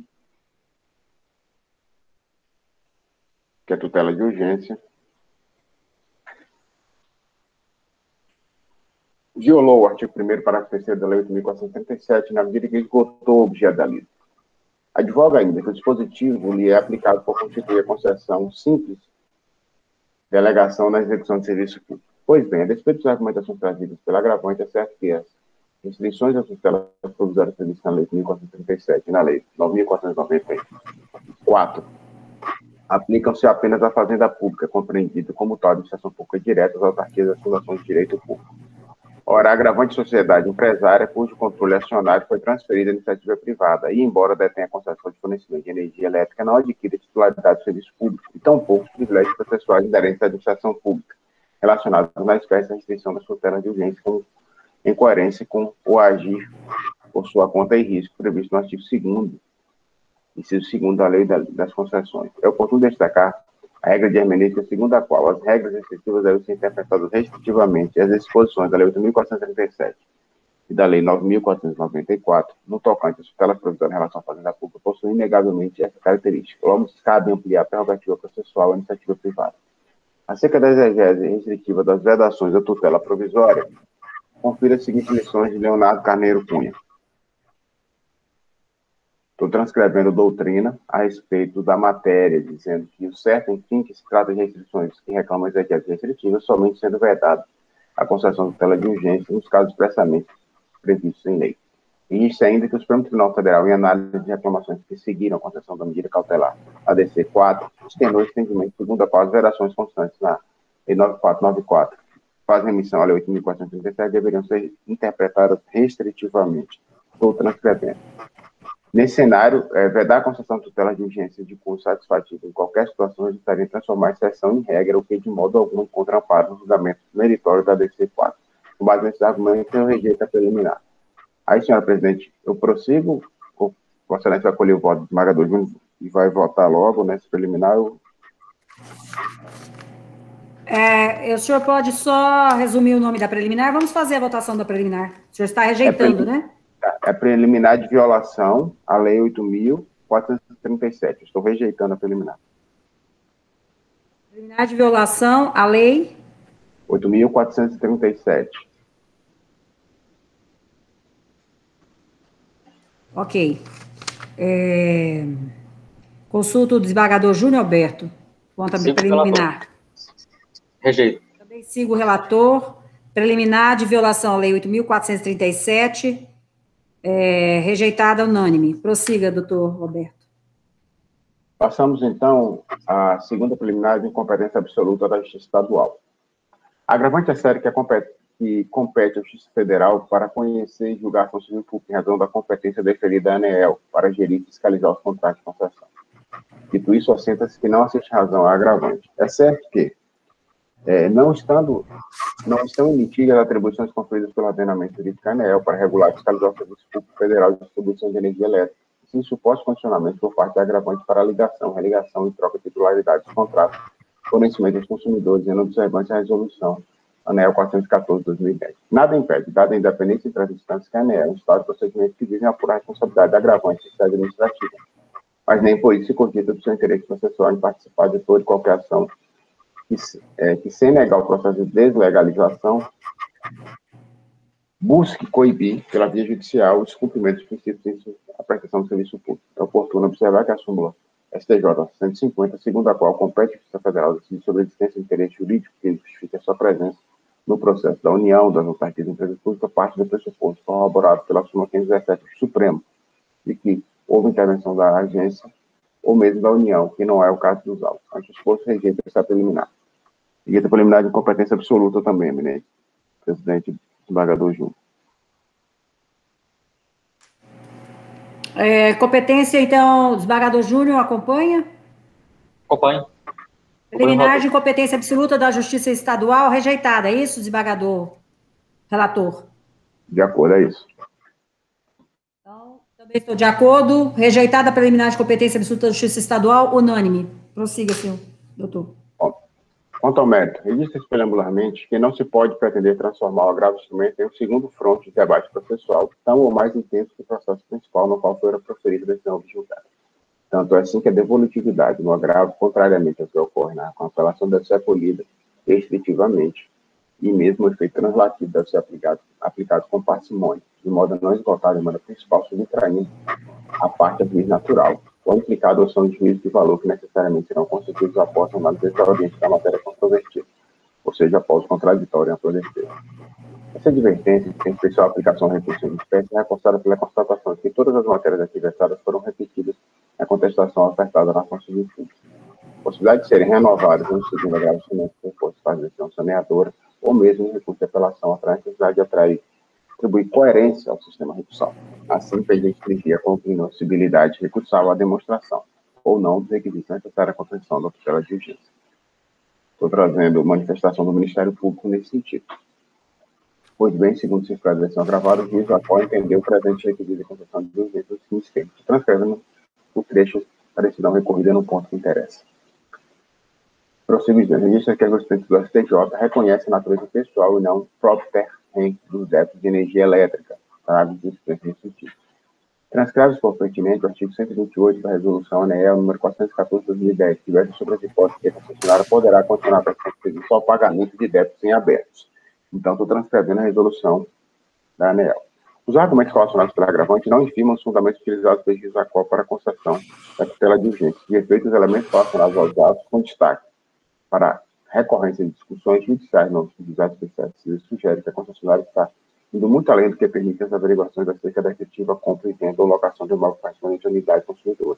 violou o artigo 1º, parágrafo 3º da Lei 8.437, na medida que esgotou o objeto da lei. Advoga ainda que o dispositivo lhe é aplicado por constituir a concessão simples de alegação na execução de serviço público. Pois bem, a despeito das argumentações trazidas pela agravante, é certo que as restrições da tutela provisória previstas na Lei 8.437 e na Lei 9.494 aplicam-se apenas à fazenda pública, compreendida como tal administração pública direta às autarquias das fundações de direito público. Ora, a agravante sociedade empresária, cujo controle acionário foi transferido à iniciativa privada, e embora detenha a concessão de fornecimento de energia elétrica, não adquire a titularidade do serviço público, e tampouco os privilégios processuais inerentes à administração pública, relacionados na espécie da restrição das tutelas de urgência, em coerência com o agir por sua conta e risco previsto no artigo 2º, inciso 2º da Lei das Concessões. É oportuno destacar a regra de hermenêutica segundo a qual as regras restritivas devem ser interpretadas restritivamente as disposições da Lei 8.437 e da Lei 9.494, no tocante às tutelas provisórias em relação à fazenda pública, possuem inegavelmente essa característica. Logo, cabe ampliar a prerrogativa processual à iniciativa privada. Acerca da exegese restritiva das vedações da tutela provisória, confira as seguintes lições de Leonardo Carneiro Cunha. Estou transcrevendo doutrina a respeito da matéria, dizendo que o certo, enfim, que se trata de restrições que reclamam exegeses restritivas, somente sendo vedada a concessão de tutela de urgência nos casos expressamente previstos em lei. E isso ainda que o Supremo Tribunal Federal, em análise de reclamações que seguiram a concessão da medida cautelar, ADC 4, externou esse entendimento segundo a qual as vedações constantes na Lei 9.494, fazem remissão à Lei 8.437, deveriam ser interpretadas restritivamente. Estou transcrevendo. Nesse cenário, vedar a concessão de tutela de urgência de curso satisfativo em qualquer situação resultaria em transformar a exceção em regra, o que de modo algum encontra amparo no julgamento meritório da DC4. Com base nesses argumentos, eu rejeito a preliminar. Aí, senhora presidente, eu prossigo, ou Vossa Excelência vai colher o voto do esmagador Júnior e vai votar logo nesse preliminar? O senhor pode só resumir o nome da preliminar? Vamos fazer a votação da preliminar. O senhor está rejeitando, né? É preliminar de violação à Lei 8.437. Estou rejeitando a preliminar. Preliminar de violação à Lei 8.437. Ok. Consulta o desembargador Júnior Alberto. Conta preliminar. Rejeito. Também sigo o relator. Preliminar de violação à Lei 8.437. Rejeitada unânime. Prossiga, doutor Roberto. Passamos, então, à segunda preliminar de incompetência absoluta da Justiça Estadual. A agravante é sério que compete à Justiça Federal para conhecer e julgar a ação civil pública em razão da competência deferida à ANEEL para gerir e fiscalizar os contratos de concessão. Dito isso, assenta-se que não assiste razão à agravante. É certo que não estão em litígio as atribuições conferidas pelo ordenamento jurídico ANEEL para regular e fiscalizar o Serviço Público Federal de Distribuição de Energia Elétrica, sem supostos condicionamentos por parte da agravante para a ligação, religação e troca de titularidade dos contratos, fornecimento aos consumidores em observância à resolução ANEEL 414/2010. Nada impede, dada a independência entre as instâncias que a ANEEL instaura procedimentos que visem apurar a responsabilidade da agravante e administrativa, mas nem por isso se cogita do seu interesse processual em participar de toda e qualquer ação que, sem negar o processo de deslegalização, busque coibir, pela via judicial, o descumprimento dos princípios da prestação do serviço público. É oportuno observar que a súmula STJ 150, segundo a qual compete à Justiça Federal decidir sobre a existência de interesse jurídico que justifique a sua presença no processo da União, das autarquias de empresa pública, parte do pressuposto corroborado pela súmula 517 do Supremo, de que houve intervenção da agência ou mesmo da União, que não é o caso dos autos. Ante o exposto, rejeita essa preliminar. Rejeita a preliminar de incompetência absoluta também, eminente presidente desembargador Júnior. Competência, então, desembargador Júnior acompanha? Acompanho. Preliminar de incompetência absoluta da Justiça Estadual, rejeitada, é isso, desembargador relator? De acordo, é isso. Então, também estou de acordo. Rejeitada a preliminar de competência absoluta da Justiça Estadual, unânime. Prossiga, senhor doutor. Quanto ao mérito, registra-se preambularmente que não se pode pretender transformar o agravo instrumento em um segundo fronte de debate processual, tão ou mais intenso que o processo principal no qual fora proferida a decisão julgada. Tanto é assim que a devolutividade no agravo, contrariamente ao que ocorre na apelação, deve ser acolhida restritivamente, e mesmo o efeito translativo deve ser aplicado com parcimônia, de modo a não esgotar a demanda principal, subtraindo a parte a juiz natural, ou implicada ação de juízo de valor que necessariamente serão constituídos após a análise extraordinária da matéria controvertida, ou seja, após o contraditório em sua defesa. Essa advertência, que tem especial aplicação à recurso de espécie, é reforçada pela constatação de que todas as matérias aqui versadas foram repetidas na contestação ofertada na ação civil pública. A possibilidade de serem renovadas no segundo agravo instrumento por força de decisão saneadora, ou mesmo em recurso de apelação, atrai a necessidade de atribuir coerência ao sistema recursal. Assim, restringir a possibilidade recursal à demonstração, ou não, dos requisitos necessários à concessão da tutela de urgência. Estou trazendo manifestação do Ministério Público nesse sentido. Pois bem, segundo o circular de decisão agravada, o juiz atual entendeu o presente requisito de concessão de urgência dos seguintes termos, transcrevendo o trecho da decisão recorrida no ponto que interessa. Prossigo dizendo, o registro que a jurisprudência do STJ reconhece a natureza pessoal e não propter dos débitos de energia elétrica, para jurisprudência nesse sentido. Transcreve-se por pertinente o artigo 128 da Resolução ANEEL número 414/2010, que versa sobre as hipóteses que a concessionária poderá continuar a prestar serviço ao pagamento de débitos em abertos. Então, estou transcrevendo a resolução da ANEEL. Os argumentos relacionados pela agravante não infirmam os fundamentos utilizados pelo juiz Jacó para a concessão da tutela de urgência. De efeito, os elementos relacionados aos dados com destaque para recorrência de discussões judiciais nos juizados especiais sugere que a concessionária está indo muito além do que permite as averiguações acerca da efetiva compra e venda ou locação de imóvel participação de unidade consumidora.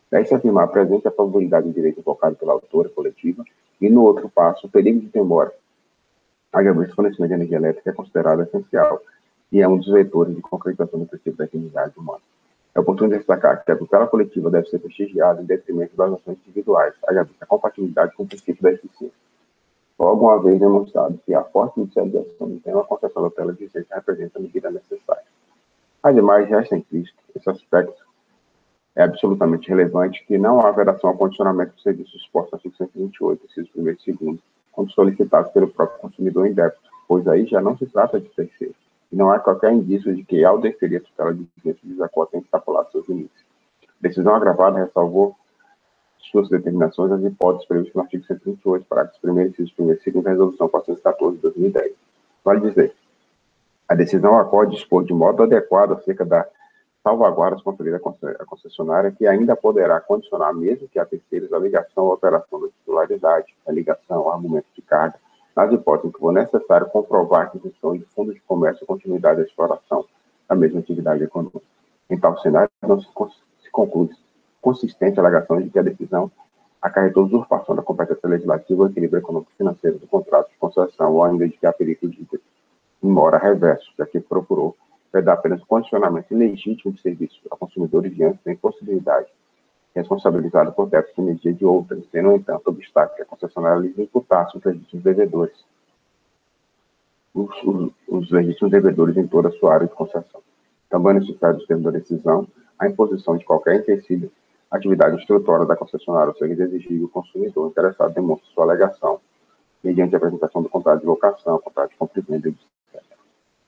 Deve-se afirmar presente a probabilidade de direito invocado pela autora coletiva e, no outro passo, o perigo de demora. Haja visto, o fornecimento de energia elétrica é considerado essencial e é um dos vetores de concretização do princípio da dignidade humana. É oportuno destacar que a tutela coletiva deve ser prestigiada em detrimento das ações individuais, haja vista a compatibilidade com o princípio da eficiência. Logo uma vez demonstrado que a forte judicialização do tema, a concessão da tutela de direito representa a medida necessária. Ademais, resta implícito esse aspecto é absolutamente relevante que não há vedação ao condicionamento dos serviços expostos no artigo 128, inciso 1º e 2º, quando solicitados pelo próprio consumidor em débito, pois aí já não se trata de terceiro, e não há qualquer indício de que, ao deferir a tutela de direito de desacordo, tenha extrapolado seus limites. Decisão agravada ressalvou suas determinações às hipóteses previstas no artigo 128, parágrafos 1º, inciso 1º e 2º da Resolução 414 de 2010. Vale dizer, a decisão acorde dispor de modo adequado acerca da salvaguardas conferidas à concessionária, que ainda poderá condicionar, mesmo que a terceiros, a ligação ou operação da titularidade, a ligação ou argumento de carga, nas hipóteses em que for necessário comprovar a aquisição de fundos de comércio e continuidade da exploração da mesma atividade econômica. Em tal cenário, não se conclui consistente a alegação de que a decisão acarretou usurpação da competência legislativa ou equilíbrio econômico-financeiro do contrato de concessão, ou ainda de que há perigo de mora reverso, já que procurou vedar apenas o condicionamento ilegítimo de serviços a consumidores diante da impossibilidade responsabilizada por débitos de medida de outras, tendo, no entanto, obstáculo que a concessionária lhes imputasse os legítimos devedores, os legítimos devedores em toda a sua área de concessão. Também é necessário, nos termos da decisão, a imposição de qualquer empecilho à atividade instrutória da concessionária, ou seja, exigir o consumidor interessado demonstre sua alegação mediante a apresentação do contrato de locação, contrato de compra e venda, etc.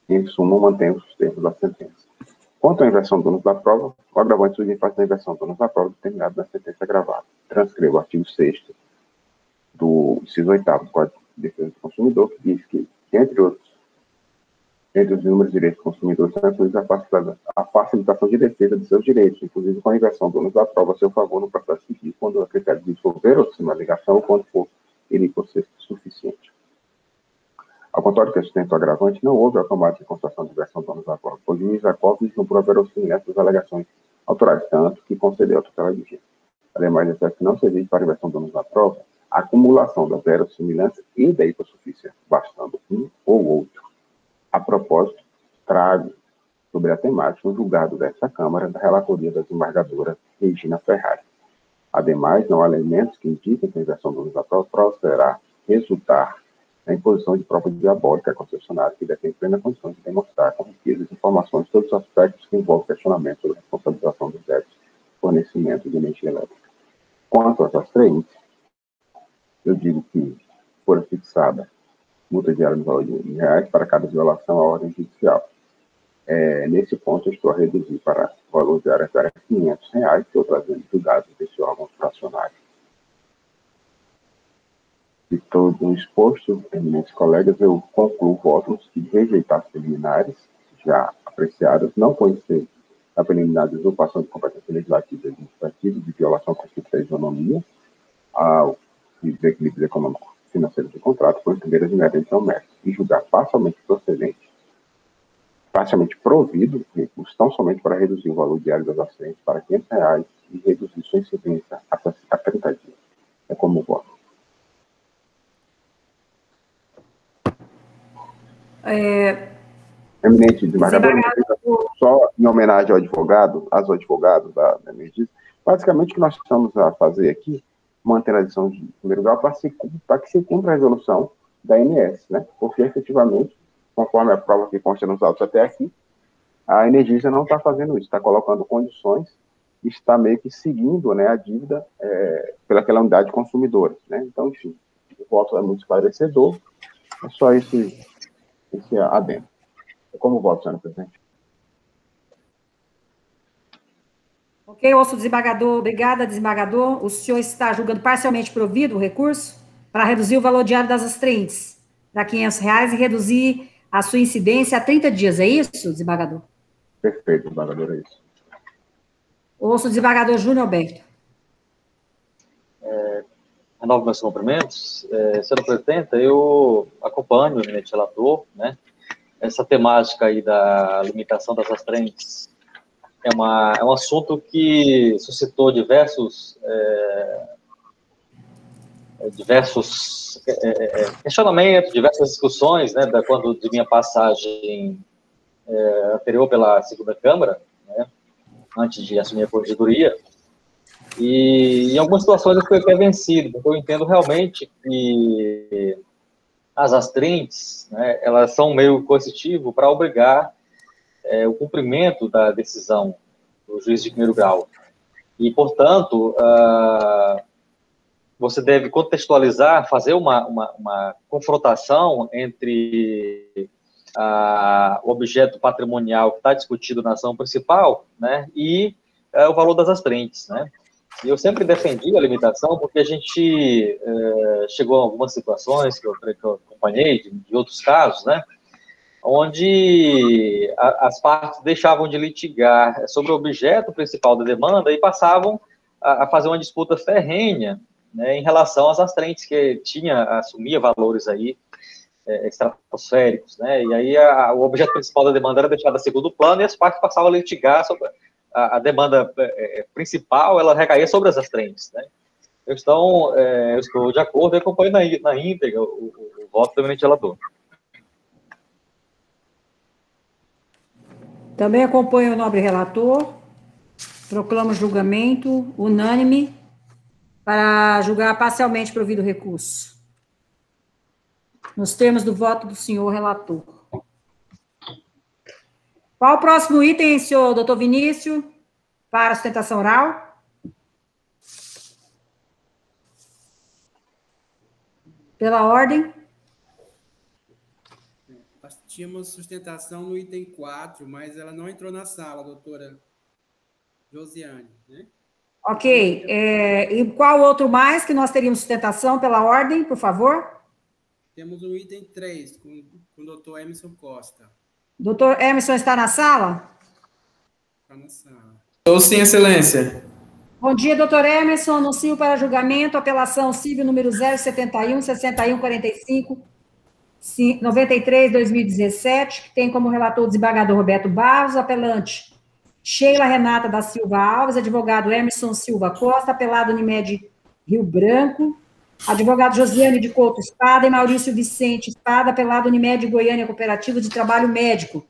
Em suma, mantém os termos da sentença. Quanto à inversão do ônus da prova, o agravante surge em face da inversão do ônus da prova determinado na sentença agravada. Transcrevo o artigo 6º do inciso 8º do Código de Defesa do Consumidor, que diz que, entre os inúmeros direitos do consumidor, são incluídos a facilitação de defesa de seus direitos, inclusive com a inversão do ônus da prova a seu favor no processo civil, quando a critério de for verossímil a alegação ou quando for ele por ser suficiente. Ao contrário que sustenta o agravante, não houve automática constatação de inversão do ônus da prova, pois o juiz da prova vislumbrou a verossimilhança das alegações autorais, tanto que concedeu a tutela de direito. Ademais, é certo que não se exige para a inversão do ônus da prova a acumulação da verossimilhança e da hipossuficiência, bastando um ou outro. A propósito, trago sobre a temática um julgado dessa Câmara da relatoria da desembargadora Regina Ferrari. Ademais, não há elementos que indiquem que a inversão do ônus da prova poderá resultar na imposição de prova diabólica à concessionária, que detém plena condição de demonstrar com riqueza de informações todos os aspectos que envolvem questionamento sobre a responsabilização dos débitos de fornecimento de energia elétrica. Quanto às astreantes, eu digo que fora fixada multa diária no valor de R$1.000 para cada violação à ordem judicial. Nesse ponto, eu estou a reduzir para o valor diário para R$500, que eu trazendo julgado desse órgão fracionário. De todo o exposto, eminentes colegas, eu concluo votos de rejeitar as preliminares já apreciadas, não conhecer a preliminar de usurpação de competência legislativa e administrativa, de violação constitucional da isonomia, ao desequilíbrio econômico financeiro do contrato, por primeiras inerentes ao mérito, e julgar parcialmente procedente, parcialmente provido recursos, tão somente para reduzir o valor diário das ações para R$500 e reduzir sua incidência a 30 dias. É como voto. Eminente desembargador, só em homenagem ao advogado, aos advogados da Energisa, basicamente o que nós estamos a fazer aqui, manter a lição de primeiro grau para que se cumpra a resolução da ANS, né? Porque efetivamente, conforme a prova que consta nos autos até aqui, a Energisa não está fazendo isso, está colocando condições e está meio que seguindo, né, a dívida pelaquela unidade de consumidores, né? Então, enfim, o voto é muito esclarecedor, é só esse adendo. Como voto, senhor presidente? Ok, ouço o desembargador. Obrigada, desembargador. O senhor está julgando parcialmente provido o recurso para reduzir o valor diário das astreantes para R$500 e reduzir a sua incidência a 30 dias, é isso, desembargador? Perfeito, desembargador, é isso. Ouço o desembargador Júnior Alberto. Renovo meus cumprimentos. Senhora presidenta, eu acompanho o eminente relator, né? Essa temática aí da limitação das astreantes é um assunto que suscitou diversos questionamentos, diversas discussões, né, de minha passagem anterior pela segunda Câmara, né, antes de assumir a corregedoria, e em algumas situações eu fui até vencido, porque eu entendo realmente que as astrentes, né, elas são um meio coercitivo para obrigar o cumprimento da decisão do juiz de primeiro grau. E, portanto, você deve contextualizar, fazer uma confrontação entre o objeto patrimonial que está discutido na ação principal, né, e o valor das astrentes, né. E eu sempre defendi a limitação porque a gente chegou a algumas situações que eu acompanhei, de outros casos, né, onde as partes deixavam de litigar sobre o objeto principal da demanda e passavam a fazer uma disputa ferrenha, né, em relação às astrentes, que assumia valores aí estratosféricos, né, e aí o objeto principal da demanda era deixado a segundo plano e as partes passavam a litigar sobre a demanda principal, ela recaía sobre as astrentes, né. Eu estou de acordo e acompanho na íntegra o voto do eminente relator. Também acompanho o nobre relator, proclamo julgamento unânime para julgar parcialmente provido o recurso. Nos termos do voto do senhor relator. Qual o próximo item, senhor doutor Vinícius, para sustentação oral? Pela ordem. Nós tínhamos sustentação no item 4, mas ela não entrou na sala, doutora Josiane, né? Ok. E qual outro mais que nós teríamos sustentação pela ordem, por favor? Temos o item 3, com o doutor Emerson Costa. Doutor Emerson está na sala? Está na sala. Estou sim, excelência. Bom dia, doutor Emerson. Anuncio para julgamento apelação civil número 071, 6145, 93/2017, que tem como relator o desembargador Roberto Barros, apelante Sheila Renata da Silva Alves, advogado Emerson Silva Costa, apelado Unimed Rio Branco, advogado Josiane de Couto Espada e Maurício Vicente Espada, apelado Unimed Goiânia Cooperativa de Trabalho Médico,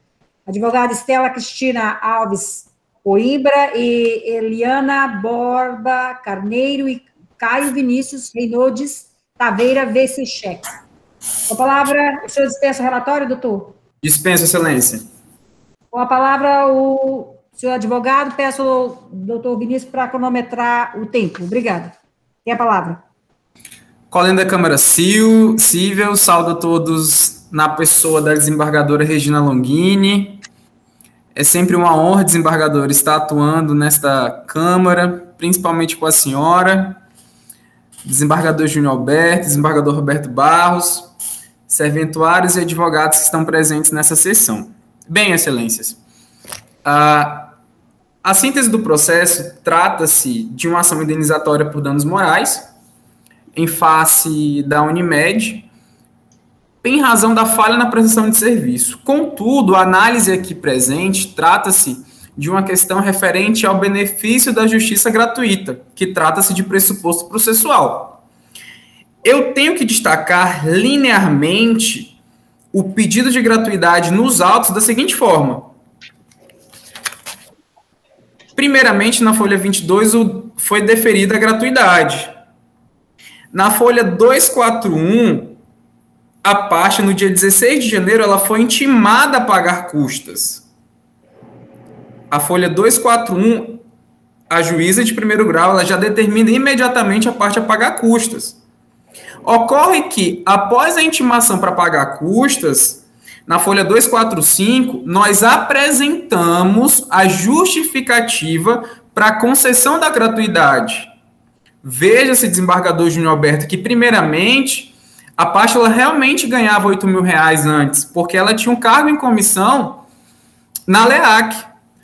advogada Estela Cristina Alves Coimbra e Eliana Borba Carneiro e Caio Vinícius Reinoldes Taveira Vecechek. Com a palavra, o senhor dispensa o relatório, doutor? Dispensa, excelência. Com a palavra, o senhor advogado, peço ao doutor Vinícius para cronometrar o tempo. Obrigada. Tem a palavra. Colega da Câmara Cível, saúdo a todos na pessoa da desembargadora Regina Longini. É sempre uma honra, desembargadora, estar atuando nesta Câmara, principalmente com a senhora, desembargador Júnior Alberto, desembargador Roberto Barros, serventuários e advogados que estão presentes nessa sessão. Bem, excelências, a síntese do processo trata-se de uma ação indenizatória por danos morais, em face da Unimed, em razão da falha na prestação de serviço. Contudo, a análise aqui presente trata-se de uma questão referente ao benefício da justiça gratuita, que trata-se de pressuposto processual. Eu tenho que destacar linearmente o pedido de gratuidade nos autos da seguinte forma. Primeiramente, na folha 22, foi deferida a gratuidade. Na folha 241, a parte, no dia 16 de janeiro, ela foi intimada a pagar custas. A folha 241, a juíza de primeiro grau, ela já determina imediatamente a parte a pagar custas. Ocorre que, após a intimação para pagar custas, na folha 245, nós apresentamos a justificativa para a concessão da gratuidade. Veja-se, desembargador Júnior Alberto, que, primeiramente, a parte ela realmente ganhava R$8.000 antes, porque ela tinha um cargo em comissão na LEAC.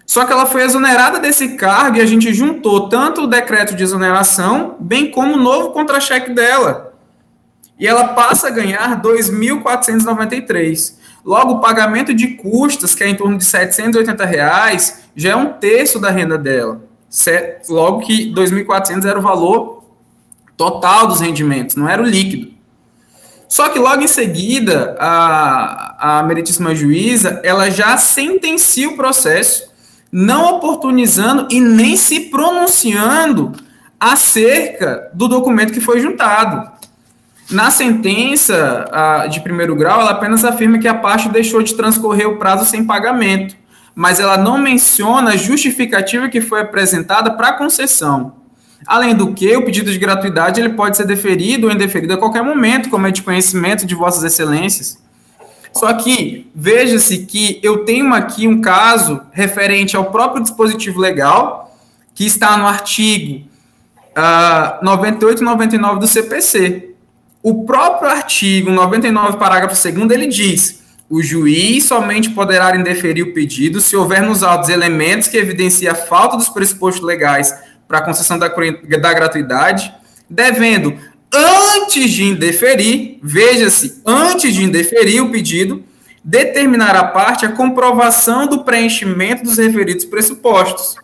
Só que ela foi exonerada desse cargo e a gente juntou tanto o decreto de exoneração, bem como o novo contra-cheque dela. E ela passa a ganhar R$2.493. Logo, o pagamento de custas, que é em torno de R$780, já é um terço da renda dela. Logo que R$2.400 era o valor total dos rendimentos, não era o líquido. Só que logo em seguida, a meritíssima juíza, ela já sentencia o processo, não oportunizando e nem se pronunciando acerca do documento que foi juntado. Na sentença de primeiro grau, ela apenas afirma que a parte deixou de transcorrer o prazo sem pagamento, mas ela não menciona a justificativa que foi apresentada para a concessão. Além do que, o pedido de gratuidade ele pode ser deferido ou indeferido a qualquer momento, como é de conhecimento de vossas excelências. Só que, veja-se que eu tenho aqui um caso referente ao próprio dispositivo legal, que está no artigo 98 e 99 do CPC. O próprio artigo 99, parágrafo 2º, ele diz: o juiz somente poderá indeferir o pedido se houver nos autos elementos que evidenciem a falta dos pressupostos legais para a concessão da gratuidade, devendo, antes de indeferir, veja-se, antes de indeferir o pedido, determinar a parte a comprovação do preenchimento dos referidos pressupostos.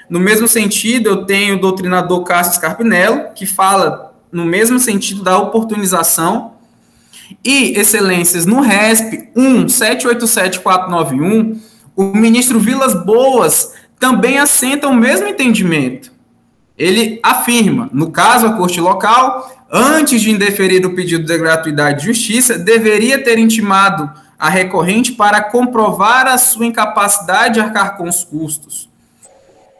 No mesmo sentido, eu tenho o doutrinador Cássio Scarpinello, que fala no mesmo sentido da oportunização, e, excelências, no RESP 1787491, o ministro Vilas Boas também assenta o mesmo entendimento. Ele afirma, no caso, a corte local, antes de indeferir o pedido de gratuidade de justiça, deveria ter intimado a recorrente para comprovar a sua incapacidade de arcar com os custos.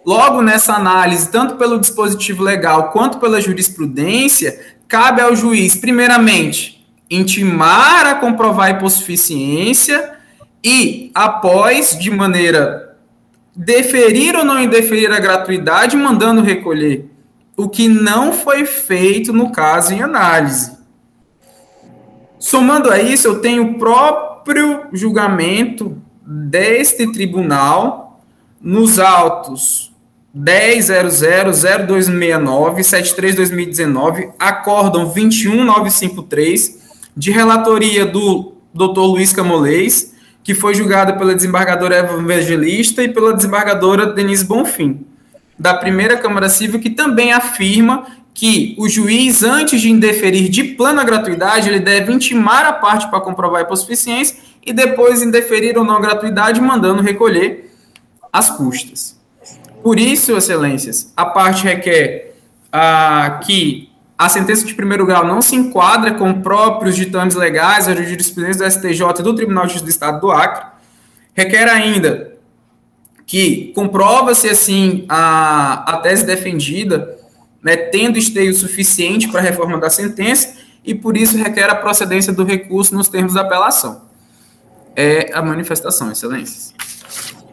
Logo, nessa análise, tanto pelo dispositivo legal quanto pela jurisprudência, cabe ao juiz, primeiramente, intimar a comprovar a hipossuficiência e, após, de maneira deferir ou não indeferir a gratuidade, mandando recolher, o que não foi feito no caso em análise. Somando a isso, eu tenho o próprio julgamento deste tribunal nos autos 10.00.0269, 73/2019, acórdão 21.953, de relatoria do Dr. Luiz Camolês, que foi julgado pela desembargadora Eva Evangelista e pela desembargadora Denise Bonfim, da primeira Câmara Civil, que também afirma que o juiz, antes de indeferir de plano a gratuidade, ele deve intimar a parte para comprovar a hipossuficiência e depois indeferir ou não a gratuidade, mandando recolher as custas. Por isso, excelências, a parte requer que a sentença de primeiro grau não se enquadra com próprios ditames legais, a jurisprudência do STJ e do Tribunal de Justiça do Estado do Acre. Requer ainda que comprova-se, assim, a tese defendida, né, tendo esteio suficiente para a reforma da sentença, e por isso requer a procedência do recurso nos termos da apelação. É a manifestação, excelências.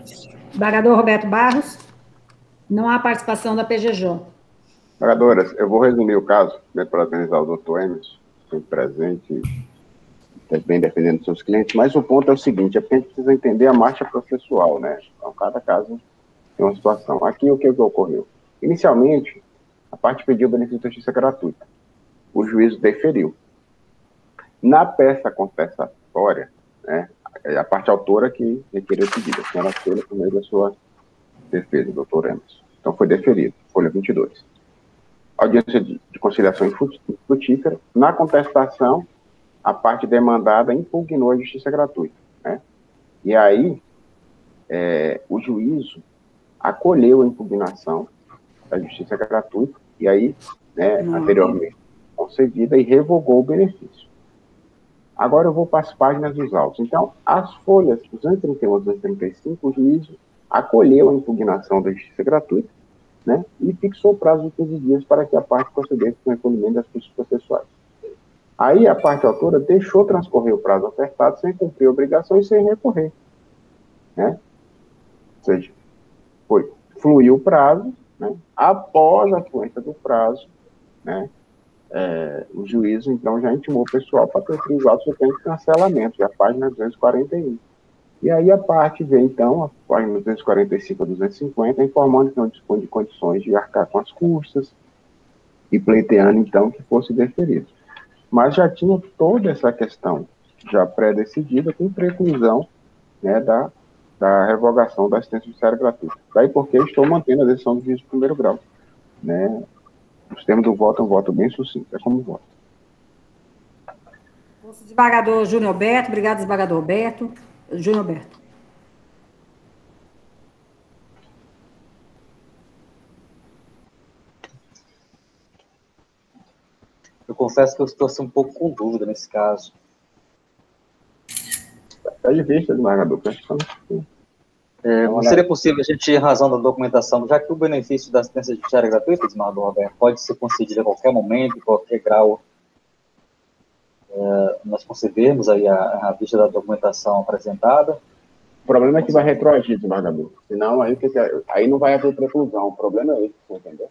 Desembargador Roberto Barros. Não há participação da PGJ. Desembargadoras, eu vou resumir o caso, né, para parabenizar o doutor Emerson, sempre presente, bem defendendo seus clientes, mas o ponto é o seguinte, é porque a gente precisa entender a marcha processual, né? Então, cada caso tem uma situação. Aqui, o que ocorreu? Inicialmente, a parte pediu o benefício de justiça gratuita. O juízo deferiu. Na peça contestatória, né, é a parte autora que requeriu o pedido, a senhora Sheila, por meio da sua defesa, doutor Emerson. Então, foi deferido, folha 22. Audiência de conciliação infrutífera. Na contestação, a parte demandada impugnou a justiça gratuita, né? E aí, o juízo acolheu a impugnação da justiça gratuita, e aí, né, anteriormente concedida, e revogou o benefício. Agora eu vou para as páginas dos autos. Então, as folhas 231 a 235, o juízo acolheu a impugnação da justiça gratuita, né, e fixou o prazo de 15 dias para que a parte procedesse com o recolhimento das custas processuais. Aí a parte autora deixou transcorrer o prazo ofertado sem cumprir a obrigação e sem recorrer, né? Ou seja, fluiu o prazo, né? Após a fluência do prazo, né, o juízo, então, já intimou o pessoal para ter os autos de cancelamento, já página 241. E aí a parte vem, então, a página 245 a 250, informando que não dispõe de condições de arcar com as custas e pleiteando, então, que fosse deferido. Mas já tinha toda essa questão já pré-decidida com preclusão, né, da revogação da assistência judiciária gratuita. Daí porque eu estou mantendo a decisão do juiz de primeiro grau, né? Os termos do voto é um voto bem sucinto, é como voto. Desembargador Júnior Alberto, obrigado, desembargador Roberto. Júnior Alberto. Eu confesso que eu estou assim, um pouco com dúvida nesse caso. Está de vista, desembargador. Não seria possível a gente, em razão da documentação, já que o benefício da assistência judiciária gratuita, desembargador Roberto, pode ser concedido a qualquer momento, em qualquer grau, nós concedermos aí a vista da documentação apresentada? O problema é que vai retroagir, desembargador. Senão, aí não vai haver preclusão. O problema é esse, entendeu?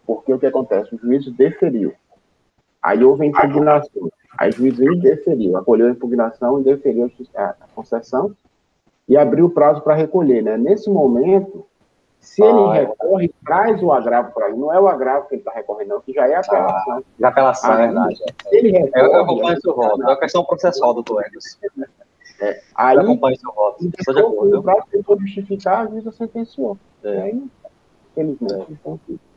Porque o que acontece? O juiz deferiu. Aí houve a impugnação. Aí o juiz deferiu, acolheu a impugnação e deferiu a concessão e abriu o prazo para recolher, né? Nesse momento, se ele recorre, traz o agravo para ele. Não é o agravo que ele está recorrendo, não, que já é apelação. Já apelação, é verdade. Se ele recorre... Eu acompanho o seu voto. É uma questão processual, doutor Edson. Aí, eu acompanho o seu voto. Estou de acordo. O prazo tentou justificar, a juíza sentenciou. Aí, felizmente.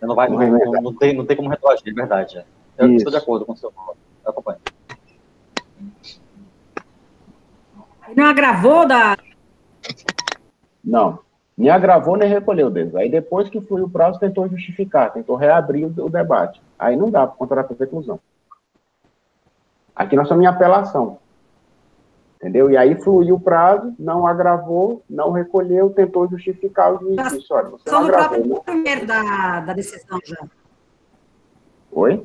Não tem como retroagir, é verdade. Eu estou de acordo com o seu voto. Eu acompanho. Não agravou da... Não. Nem agravou, nem recolheu deles. Aí depois que foi o prazo, tentou justificar, tentou reabrir o debate. Aí não dá para contra a preclusão. Aqui nós estamos em apelação. Entendeu? E aí fluiu o prazo, não agravou, não recolheu, tentou justificar o juiz. Disse, olha, você não agravou. No primeiro da decisão já. Oi?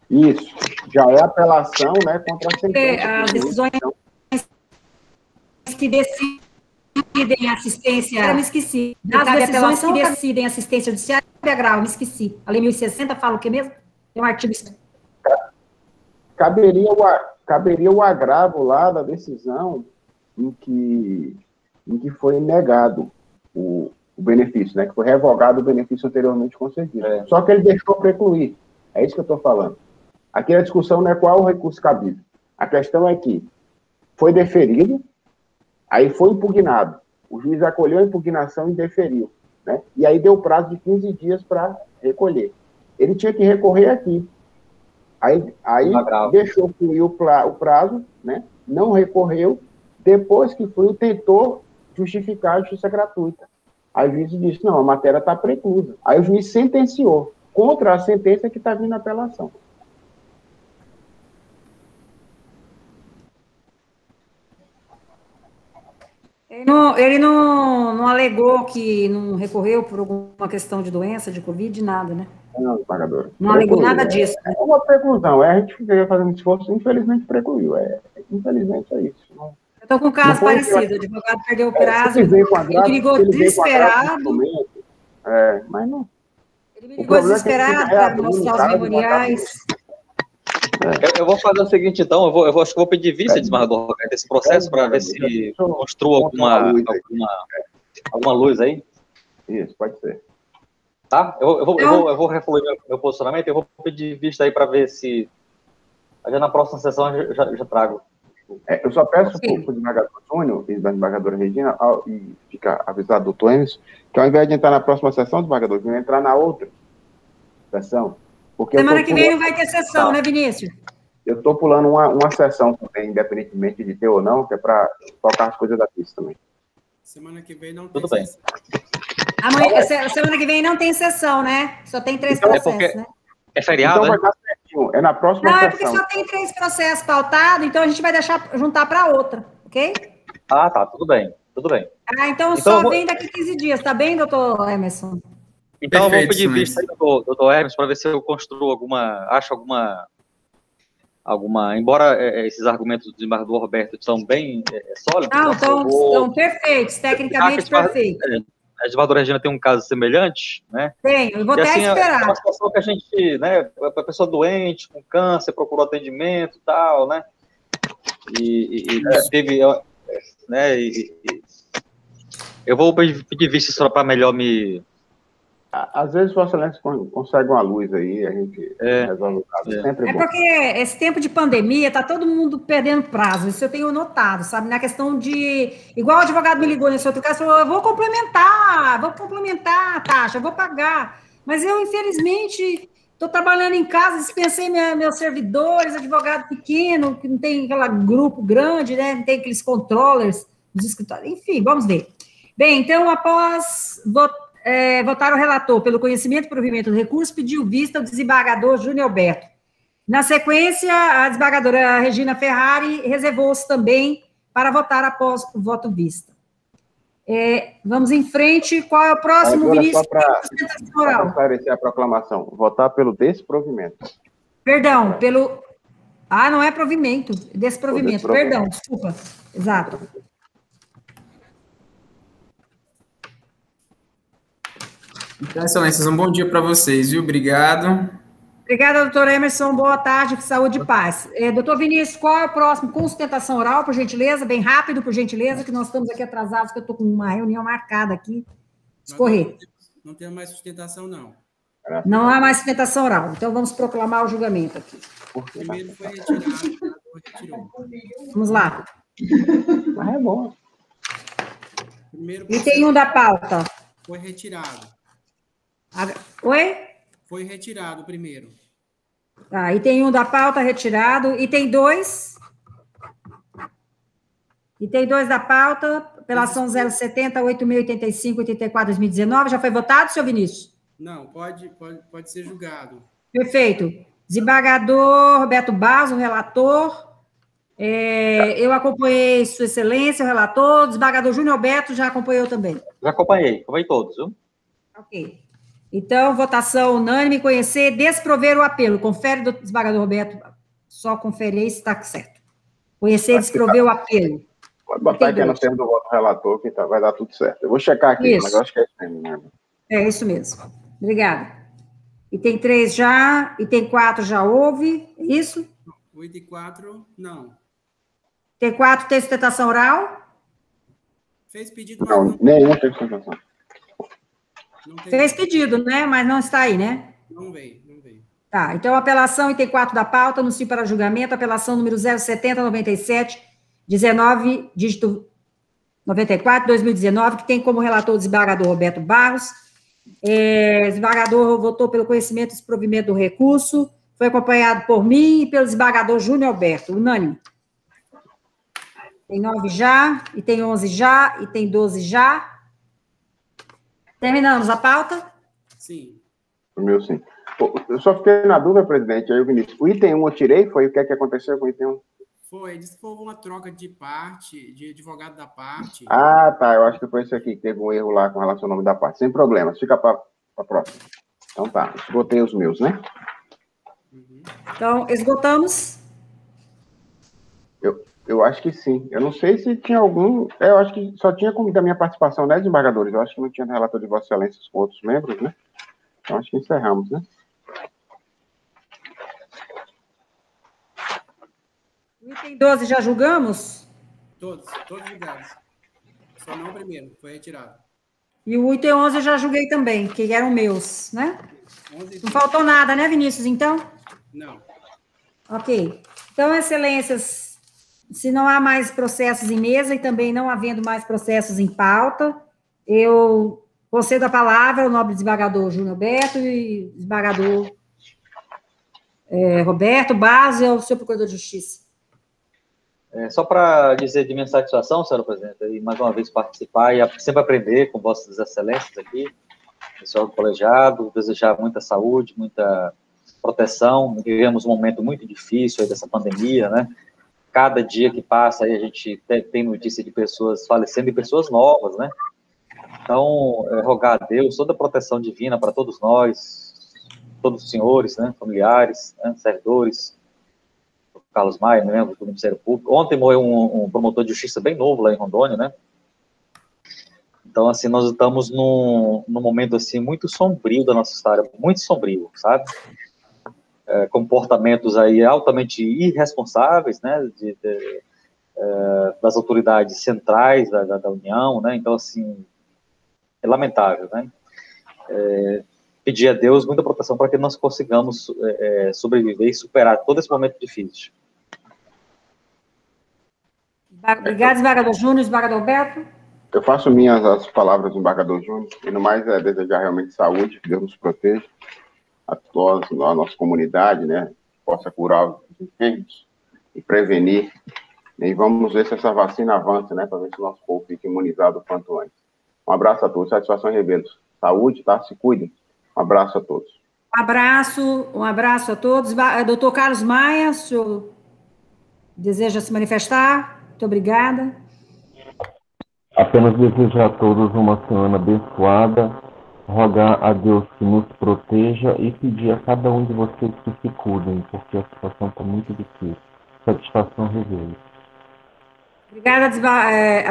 Isso. Já é apelação, né, contra a sentença. As decisões que decidem assistência... Eu me esqueci. As decisões que decidem assistência judiciária e agravo, me esqueci. A Lei 1060 fala o que mesmo? Tem um artigo... Caberia o agravo lá da decisão em que foi negado o benefício, né? Que foi revogado o benefício anteriormente concedido. Só que ele deixou precluir. É isso que eu estou falando. Aqui a discussão não é qual o recurso cabível. A questão é que foi deferido, aí foi impugnado. O juiz acolheu a impugnação e deferiu, né? E aí deu prazo de 15 dias para recolher. Ele tinha que recorrer aqui. Aí deixou fluir o prazo, né? Não recorreu. Depois que fluiu, tentou justificar a justiça gratuita. Aí o juiz disse, não, a matéria está preclusa. Aí o juiz sentenciou contra a sentença que está vindo a apelação. Ele não alegou que não recorreu por alguma questão de doença, de Covid, nada, né? Não, desembargador. Não alegou nada disso. Né? É uma preclusão. A gente fica fazendo esforço, infelizmente precluiu. Infelizmente é isso. Eu estou com um caso parecido. O advogado perdeu o prazo, ele me ligou desesperado. Mas não. Ele me ligou desesperado para mostrar os memoriais. Eu vou fazer o seguinte, então, eu acho que vou pedir vista, desembargador Roberto, esse processo para ver se mostrou alguma luz aí. Isso, pode ser. Tá? Eu vou refluir meu posicionamento, eu vou pedir vista aí para ver se... Já na próxima sessão eu já trago. Eu só peço para o desembargador Júnior e da desembargadora Regina, e fica avisado do doutor Emerson, que ao invés de entrar na próxima sessão, desembargador Júnior, entrar na outra sessão. Porque semana que vem não vai ter sessão, né, Vinícius? Eu estou pulando uma sessão também, independentemente de ter ou não, que é para tocar as coisas da pista também. Semana que vem não tem Tudo bem. Semana que vem não tem sessão, né? Só tem 3 processos, né? É feriado, então vai dar certinho. É na próxima sessão. Não, sessão. é porque só tem 3 processos pautados, então a gente vai juntar para outra, ok? Ah, tá, tudo bem. Então só vem daqui 15 dias, tá bem, doutor Emerson? Então perfeito, eu vou pedir vista aí, doutor Hermes, para ver se eu construo acho alguma, embora esses argumentos do desembargador Roberto são bem sólidos. Não, estão perfeitos, tecnicamente perfeitos. A desembargadora Regina tem um caso semelhante, né? Tenho, eu vou até esperar. É uma situação que a gente, né, a pessoa doente, com câncer, procurou atendimento e tal, né? E teve, né, eu vou pedir vista só para melhor me... Às vezes, Vossa Excelência consegue uma luz aí, a gente resolve o caso. Sempre bom. Porque esse tempo de pandemia, tá todo mundo perdendo prazo, isso eu tenho notado, sabe? Na questão de... Igual o advogado me ligou nesse outro caso, falou, eu vou complementar a taxa, eu vou pagar. Mas eu, infelizmente, estou trabalhando em casa, dispensei meus servidores, advogado pequeno, que não tem aquele grupo grande, né? Não tem aqueles controllers dos escritórios. Enfim, vamos ver. Bem, então, após votar o relator pelo conhecimento e provimento do recurso, pediu vista o desembargador Júnior Alberto. Na sequência, a desembargadora Regina Ferrari reservou-se também para votar após o voto vista. Vamos em frente. Qual é o próximo, Vinícius? Só para esclarecer a proclamação. Votar pelo desprovimento. Perdão, pelo... Ah, não é provimento, desprovimento. Perdão, desculpa. Exato. Então, excelências, um bom dia para vocês, viu? Obrigado. Obrigada, doutor Emerson. Boa tarde, saúde e paz. Doutor Vinícius, qual é o próximo? Com sustentação oral, por gentileza, bem rápido, por gentileza, que nós estamos aqui atrasados, que eu estou com uma reunião marcada aqui. Escorrer. Não tem mais sustentação, não. Não há mais sustentação oral. Então, vamos proclamar o julgamento aqui. Primeiro foi retirado, o senador retirou. Vamos lá. Mas é bom. Item 1 da pauta. Foi retirado. Oi? Foi retirado o primeiro. Tá, item 1 da pauta, retirado. Item 2. Item 2 da pauta, apelação 070, 8685, 84, 2019. Já foi votado, senhor Vinícius? Não, pode ser julgado. Perfeito. Desembargador Roberto Barros, o relator. Eu acompanhei Sua Excelência, o relator. Desembargador Júnior Alberto já acompanhou também. Já acompanhei todos, viu? Ok. Então, votação unânime, conhecer, desprover o apelo. Confere, do desembargador Roberto, só conferir se está certo. Conhecer, desprover o apelo. Pode botar aqui no termo do voto relator, que vai dar tudo certo. Eu vou checar aqui, mas eu acho que é isso mesmo, né? É isso mesmo. Obrigada. Item 3 já, item 4 já houve, é isso? O item 4, não. Item 4 tem sustentação oral? Fez pedido, mas não. Nenhum tem sustentação. Fez pedido, né? Mas não está aí, né? Não veio. Tá, então, apelação, item 4 da pauta, anuncio para julgamento, apelação número 07097, 19, dígito 94, 2019, que tem como relator o desembargador Roberto Barros. O desembargador votou pelo conhecimento e desprovimento do recurso, foi acompanhado por mim e pelo desembargador Júnior Alberto, unânime. Tem 9 já, e tem 11 já, e tem 12 já. Terminamos a pauta? Sim. O meu, sim. Eu só fiquei na dúvida, presidente, aí o Vinícius. O item 1 eu tirei, foi o que é que aconteceu com o item 1? Foi, disse que houve uma troca de parte, de advogado da parte. Ah, tá, eu acho que foi isso aqui, que teve um erro lá com relação ao nome da parte. Sem problemas, fica para a próxima. Então tá, esgotei os meus, né? Então, esgotamos? Eu acho que sim. Eu não sei se tinha algum... eu acho que só tinha como da minha participação, né, desembargadores? Eu acho que não tinha relator de Vossa Excelência com outros membros, né? Então, acho que encerramos, né? O item 12 já julgamos? Todos julgados. Só não o primeiro, foi retirado. E o item 11 eu já julguei também, que eram meus, né? Não faltou nada, né, Vinícius, então? Não. Ok. Então, excelências, se não há mais processos em mesa e também não havendo mais processos em pauta, eu concedo a palavra ao nobre desembargador Júnior Alberto e desembargador Roberto Barros e ao senhor procurador de justiça. Só para dizer de minha satisfação, senhora presidente, e mais uma vez participar e sempre aprender com vossas excelências aqui, pessoal do colegiado, desejar muita saúde, muita proteção. Vivemos um momento muito difícil aí dessa pandemia, né? Cada dia que passa aí a gente tem notícia de pessoas falecendo e pessoas novas, né? Então, rogar a Deus toda a proteção divina para todos nós, todos os senhores, né? Familiares, né? Servidores, Carlos Maia, membro do Ministério Público. Ontem morreu um promotor de justiça bem novo lá em Rondônia, né? Então, assim, nós estamos num momento, assim, muito sombrio da nossa história, muito sombrio, sabe? Comportamentos aí altamente irresponsáveis, né? Das autoridades centrais da União, né? Então, assim, é lamentável, né? Pedir a Deus muita proteção para que nós consigamos sobreviver e superar todo esse momento difícil. Obrigada, desembargador Júnior, desembargador Alberto. Eu faço minhas as palavras do desembargador Júnior, e no mais desejar realmente saúde, que Deus nos proteja, a todos, a nossa comunidade, né, possa curar os enfermos e prevenir, e vamos ver se essa vacina avança, né, para ver se o nosso povo fica imunizado o quanto antes. Um abraço a todos, satisfação e revelos. Saúde, tá? Se cuidem. Um abraço a todos. Um abraço a todos. Doutor Carlos Maia, o senhor deseja se manifestar? Muito obrigada. Apenas desejar a todos uma semana abençoada, rogar a Deus que nos proteja e pedir a cada um de vocês que se cuidem, porque a situação está muito difícil. Satisfação revela.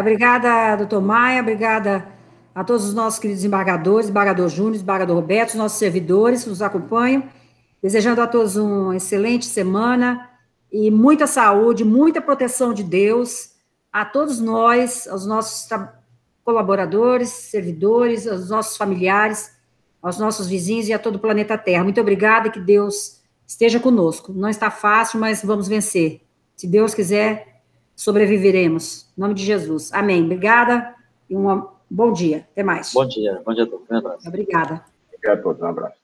Obrigada, doutor Maia, obrigada a todos os nossos queridos embargadores, embargador Júnior, embargador Roberto, os nossos servidores que nos acompanham, desejando a todos uma excelente semana e muita saúde, muita proteção de Deus, a todos nós, aos nossos colaboradores, servidores, aos nossos familiares, aos nossos vizinhos e a todo o planeta Terra. Muito obrigada e que Deus esteja conosco. Não está fácil, mas vamos vencer. Se Deus quiser, sobreviveremos. Em nome de Jesus. Amém. Obrigada e bom dia. Até mais. Bom dia a todos. Um abraço. Obrigada. Obrigado a todos. Um abraço.